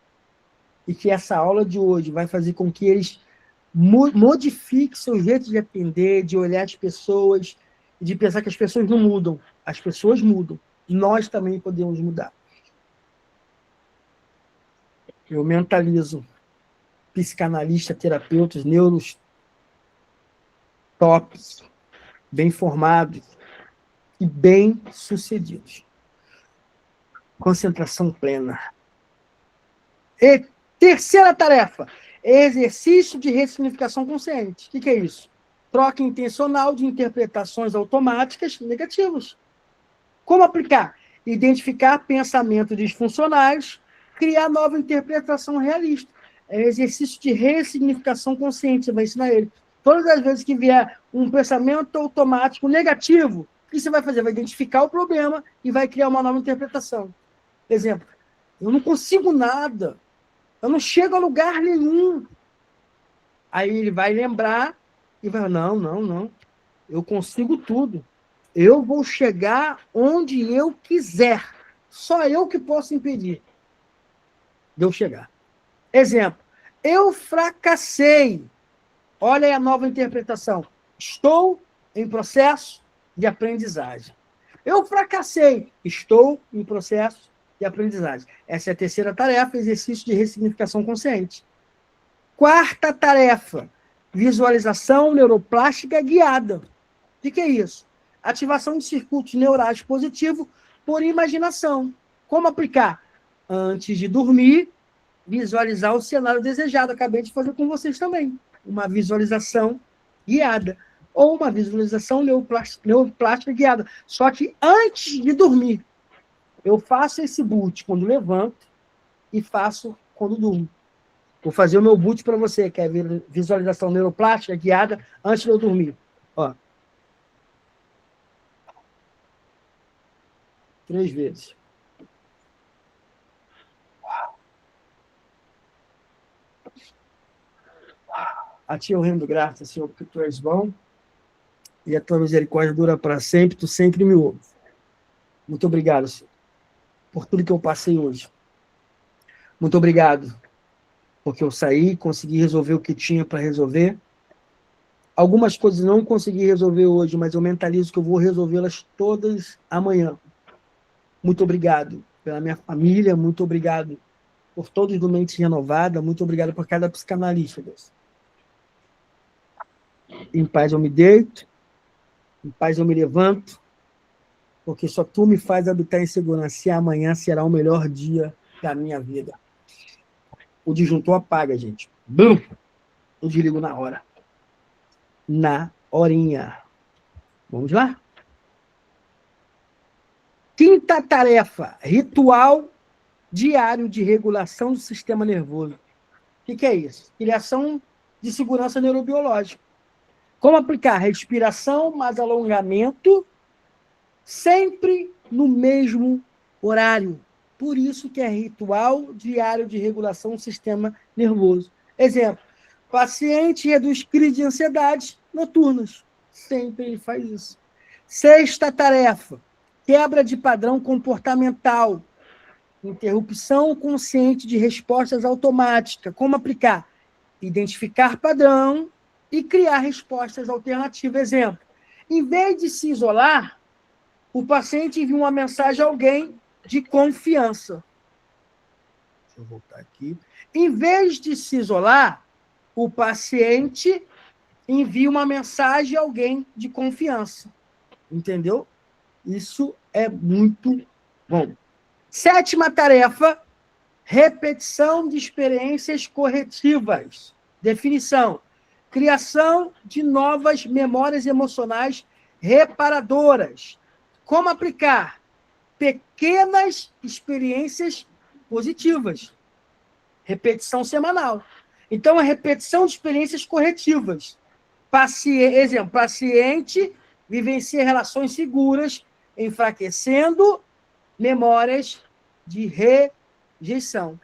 E que essa aula de hoje vai fazer com que eles modifiquem seu jeito de atender, de olhar as pessoas, e de pensar que as pessoas não mudam. As pessoas mudam. Nós também podemos mudar. Eu mentalizo psicanalistas, terapeutas, neuros tops, bem formados e bem sucedidos. Concentração plena. E terceira tarefa, exercício de ressignificação consciente. O que é isso? Troca intencional de interpretações automáticas negativas. Como aplicar? Identificar pensamentos disfuncionais, criar nova interpretação realista. É exercício de ressignificação consciente, você vai ensinar ele. Todas as vezes que vier um pensamento automático negativo, o que você vai fazer? Vai identificar o problema e vai criar uma nova interpretação. Exemplo, eu não consigo nada, eu não chego a lugar nenhum. Aí ele vai lembrar e vai, não, eu consigo tudo. Eu vou chegar onde eu quiser. Só eu que posso impedir de eu chegar. Exemplo, eu fracassei. Olha aí a nova interpretação. Estou em processo de aprendizagem. Eu fracassei. Estou em processo de aprendizagem. Essa é a terceira tarefa, exercício de ressignificação consciente. Quarta tarefa, visualização neuroplástica guiada. O que é isso? Ativação de circuitos neurais positivos por imaginação. Como aplicar? Antes de dormir, visualizar o cenário desejado. Acabei de fazer com vocês também. Uma visualização guiada. Ou uma visualização neuroplástica guiada. Só que antes de dormir, eu faço esse boot quando levanto e faço quando durmo. Vou fazer o meu boot para você, que é visualização neuroplástica guiada antes de eu dormir. Ó. 3 vezes. A ti eu rendo graça, Senhor, porque tu és bom e a tua misericórdia dura para sempre, tu sempre me ouves. Muito obrigado, Senhor, por tudo que eu passei hoje. Muito obrigado, porque eu saí, consegui resolver o que tinha para resolver. Algumas coisas não consegui resolver hoje, mas eu mentalizo que eu vou resolvê-las todas amanhã. Muito obrigado pela minha família, muito obrigado por todos do Mente Renovada, muito obrigado por cada psicanalista, Deus. Em paz eu me deito, em paz eu me levanto, porque só tu me faz habitar em segurança, e amanhã será o melhor dia da minha vida. O disjuntor apaga, gente. Bum! Eu desligo na hora. Na horinha. Vamos lá? Quinta tarefa, ritual diário de regulação do sistema nervoso. O que é isso? Criação de segurança neurobiológica. Como aplicar respiração mais alongamento, sempre no mesmo horário. Por isso que é ritual diário de regulação do sistema nervoso. Exemplo, paciente reduz crise de ansiedade noturnas. Sempre ele faz isso. Sexta tarefa, quebra de padrão comportamental. Interrupção consciente de respostas automáticas. Como aplicar? Identificar padrão e criar respostas alternativas. Exemplo, em vez de se isolar, o paciente envia uma mensagem a alguém de confiança. Deixa eu voltar aqui. Em vez de se isolar, o paciente envia uma mensagem a alguém de confiança. Entendeu? Isso é muito bom. Sétima tarefa, repetição de experiências corretivas. Definição, criação de novas memórias emocionais reparadoras. Como aplicar? Pequenas experiências positivas. Repetição semanal. Então, a repetição de experiências corretivas. Exemplo, paciente vivencia relações seguras, enfraquecendo memórias de rejeição.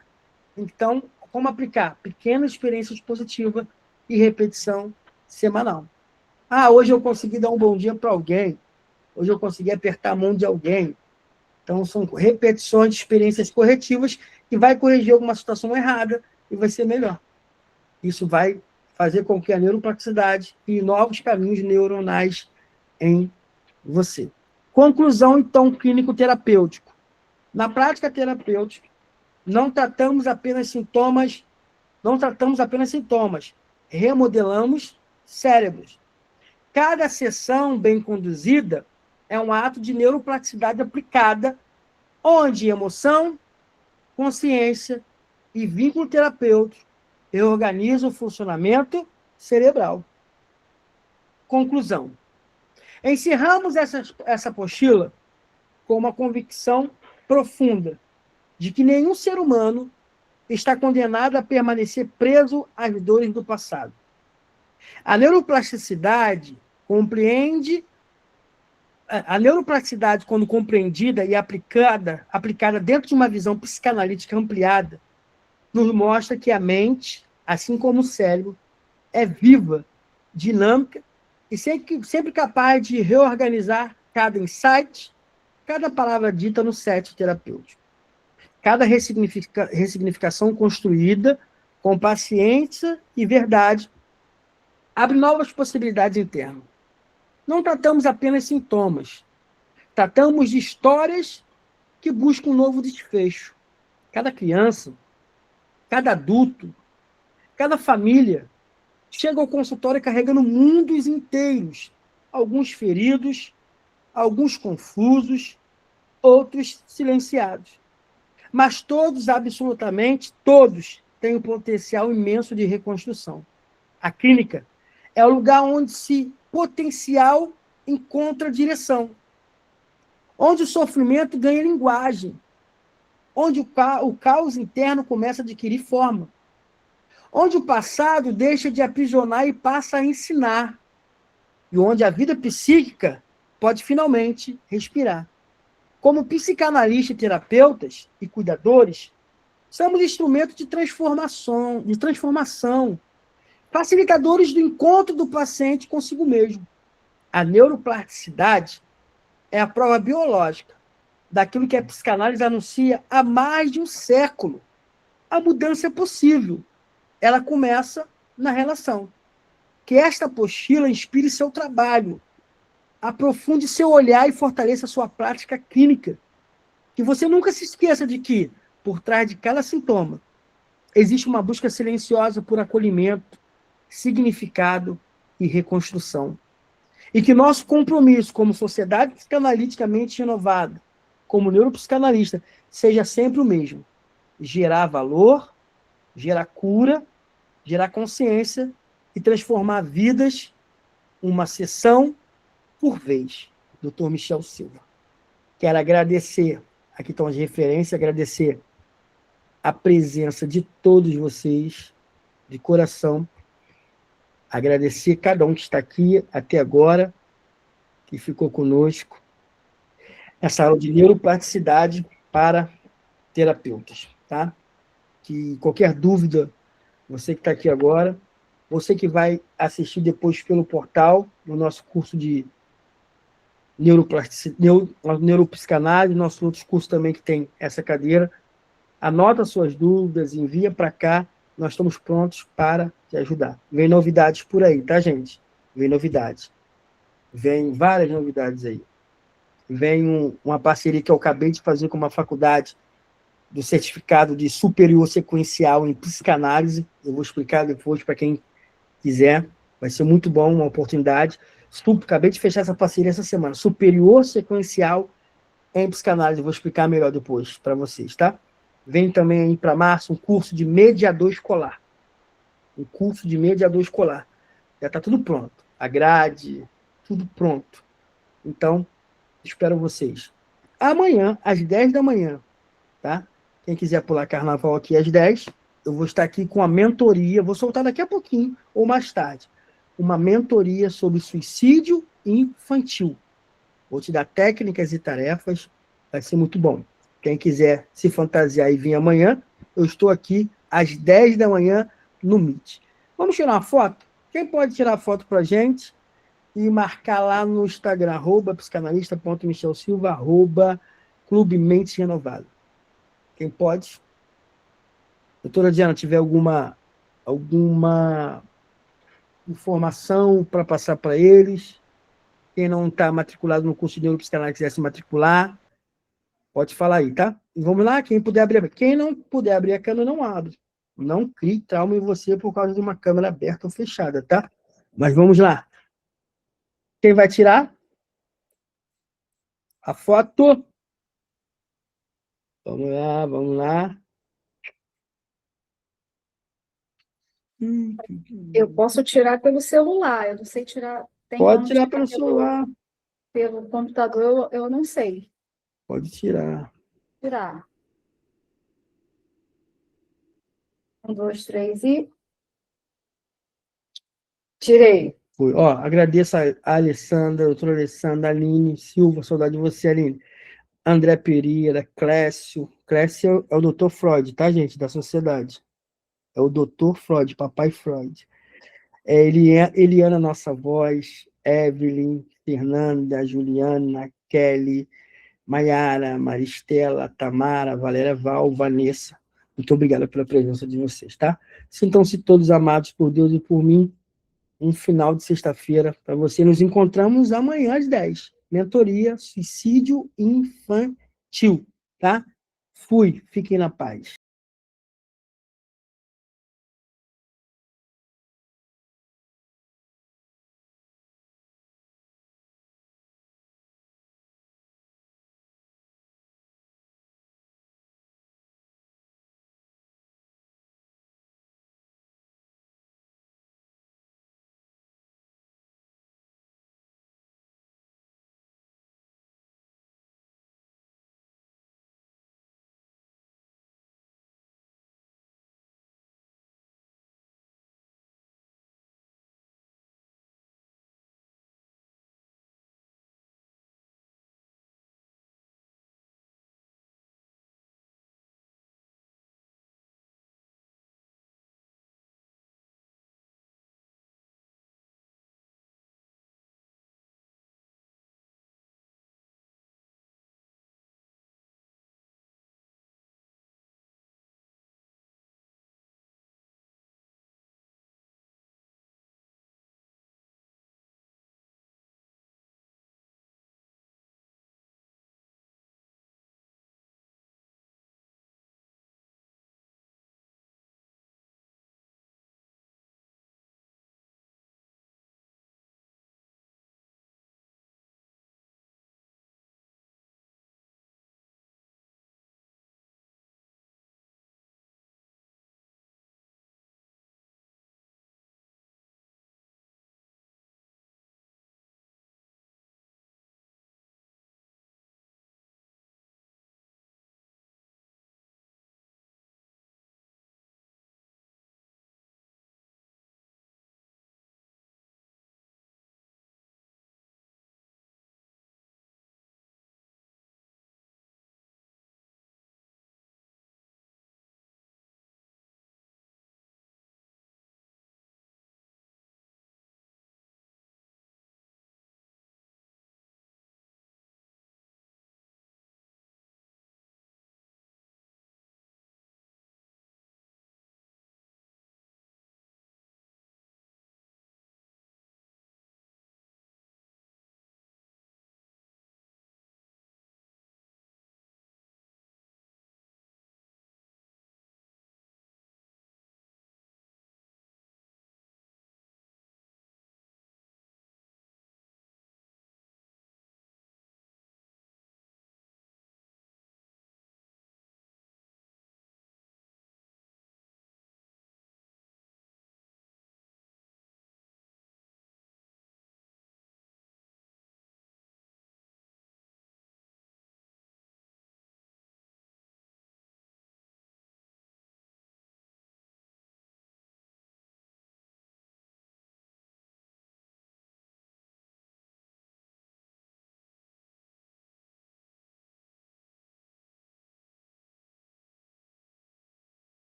Então, como aplicar? Pequenas experiências positivas e repetição semanal. Hoje eu consegui dar um bom dia para alguém. Hoje eu consegui apertar a mão de alguém. Então, são repetições de experiências corretivas que vai corrigir alguma situação errada e vai ser melhor. Isso vai fazer com que a neuroplasticidade crie novos caminhos neuronais em você. Conclusão, então, clínico-terapêutico. Na prática terapêutica, não tratamos apenas sintomas Não tratamos apenas sintomas, remodelamos cérebros. Cada sessão bem conduzida é um ato de neuroplasticidade aplicada, onde emoção, consciência e vínculo terapêutico reorganizam o funcionamento cerebral. Conclusão. Encerramos essa apostila com uma convicção profunda de que nenhum ser humano está condenado a permanecer preso às dores do passado. A neuroplasticidade quando compreendida e aplicada dentro de uma visão psicanalítica ampliada, nos mostra que a mente, assim como o cérebro, é viva, dinâmica e sempre capaz de reorganizar cada insight, cada palavra dita no set terapêutico. Cada ressignificação construída com paciência e verdade abre novas possibilidades internas. Não tratamos apenas sintomas, tratamos de histórias que buscam um novo desfecho. Cada criança, cada adulto, cada família chega ao consultório carregando mundos inteiros, alguns feridos, alguns confusos, outros silenciados. Mas todos, absolutamente todos, têm um potencial imenso de reconstrução. A clínica é o lugar onde esse potencial encontra direção, onde o sofrimento ganha linguagem, onde o caos interno começa a adquirir forma, onde o passado deixa de aprisionar e passa a ensinar, e onde a vida psíquica pode finalmente respirar. Como psicanalistas e terapeutas e cuidadores, somos instrumentos de transformação, facilitadores do encontro do paciente consigo mesmo. A neuroplasticidade é a prova biológica daquilo que a psicanálise anuncia há mais de um século. A mudança é possível. Ela começa na relação. Que esta apostila inspire seu trabalho, aprofunde seu olhar e fortaleça sua prática clínica. Que você nunca se esqueça de que, por trás de cada sintoma, existe uma busca silenciosa por acolhimento, significado e reconstrução. E que nosso compromisso como sociedade psicanaliticamente renovada, como neuropsicanalista, seja sempre o mesmo. Gerar valor, gerar cura, gerar consciência e transformar vidas uma sessão por vez. Dr. Michel Silva. Quero agradecer, aqui estão as referências, agradecer a presença de todos vocês, de coração, agradecer cada um que está aqui até agora, que ficou conosco, essa aula de neuroplasticidade para terapeutas, tá? Que qualquer dúvida, você que está aqui agora, você que vai assistir depois pelo portal, no nosso curso de neuropsicanálise, nossos outros cursos também que tem essa cadeira, anota suas dúvidas, envia para cá, nós estamos prontos para te ajudar. Vem novidades por aí, tá, gente? Vem novidades. Vem várias novidades aí. Vem uma parceria que eu acabei de fazer com uma faculdade do certificado de superior sequencial em psicanálise. Eu vou explicar depois para quem quiser. Vai ser muito bom, uma oportunidade. Acabei de fechar essa parceria essa semana. Superior sequencial em psicanálise. Vou explicar melhor depois para vocês, tá? Vem também aí para março um curso de mediador escolar. Um curso de mediador escolar. Já está tudo pronto. A grade, tudo pronto. Então, espero vocês. Amanhã, às 10 da manhã, tá? Quem quiser pular carnaval aqui às 10, eu vou estar aqui com a mentoria, vou soltar daqui a pouquinho, ou mais tarde, uma mentoria sobre suicídio infantil. Vou te dar técnicas e tarefas, vai ser muito bom. Quem quiser se fantasiar e vir amanhã, eu estou aqui às 10 da manhã no Meet. Vamos tirar uma foto? Quem pode tirar foto para a gente e marcar lá no Instagram, @psicanalista.michelsilva, @Clube Mente Renovada. Quem pode? Doutora Diana, tiver alguma informação para passar para eles? Quem não está matriculado no curso de neuropsicanálise quiser se matricular, pode falar aí, tá? E vamos lá, quem puder abrir. Quem não puder abrir a câmera, não abre. Não crie trauma em você por causa de uma câmera aberta ou fechada, tá? Mas vamos lá. Quem vai tirar a foto? Vamos lá, vamos lá. Eu posso tirar pelo celular, eu não sei tirar. Tem Pode como tirar pelo celular. pelo computador, eu não sei Pode tirar. tirar. 1, 2, 3 e. Tirei. Foi. Ó, agradeço a Alessandra, a doutora Alessandra, a Aline Silva, saudade de você, Aline. André Pereira, Clécio. Clécio é o doutor Freud, tá, gente? Da sociedade. É o doutor Freud, papai Freud. Eliana, nossa voz. Evelyn, Fernanda, Juliana, Kelly, Maiara, Maristela, Tamara, Valéria Val, Vanessa. Muito obrigado pela presença de vocês, tá? Sintam-se todos amados por Deus e por mim. Um final de sexta-feira para você. Nos encontramos amanhã às 10. Mentoria Suicídio Infantil, tá? Fui. Fiquem na paz.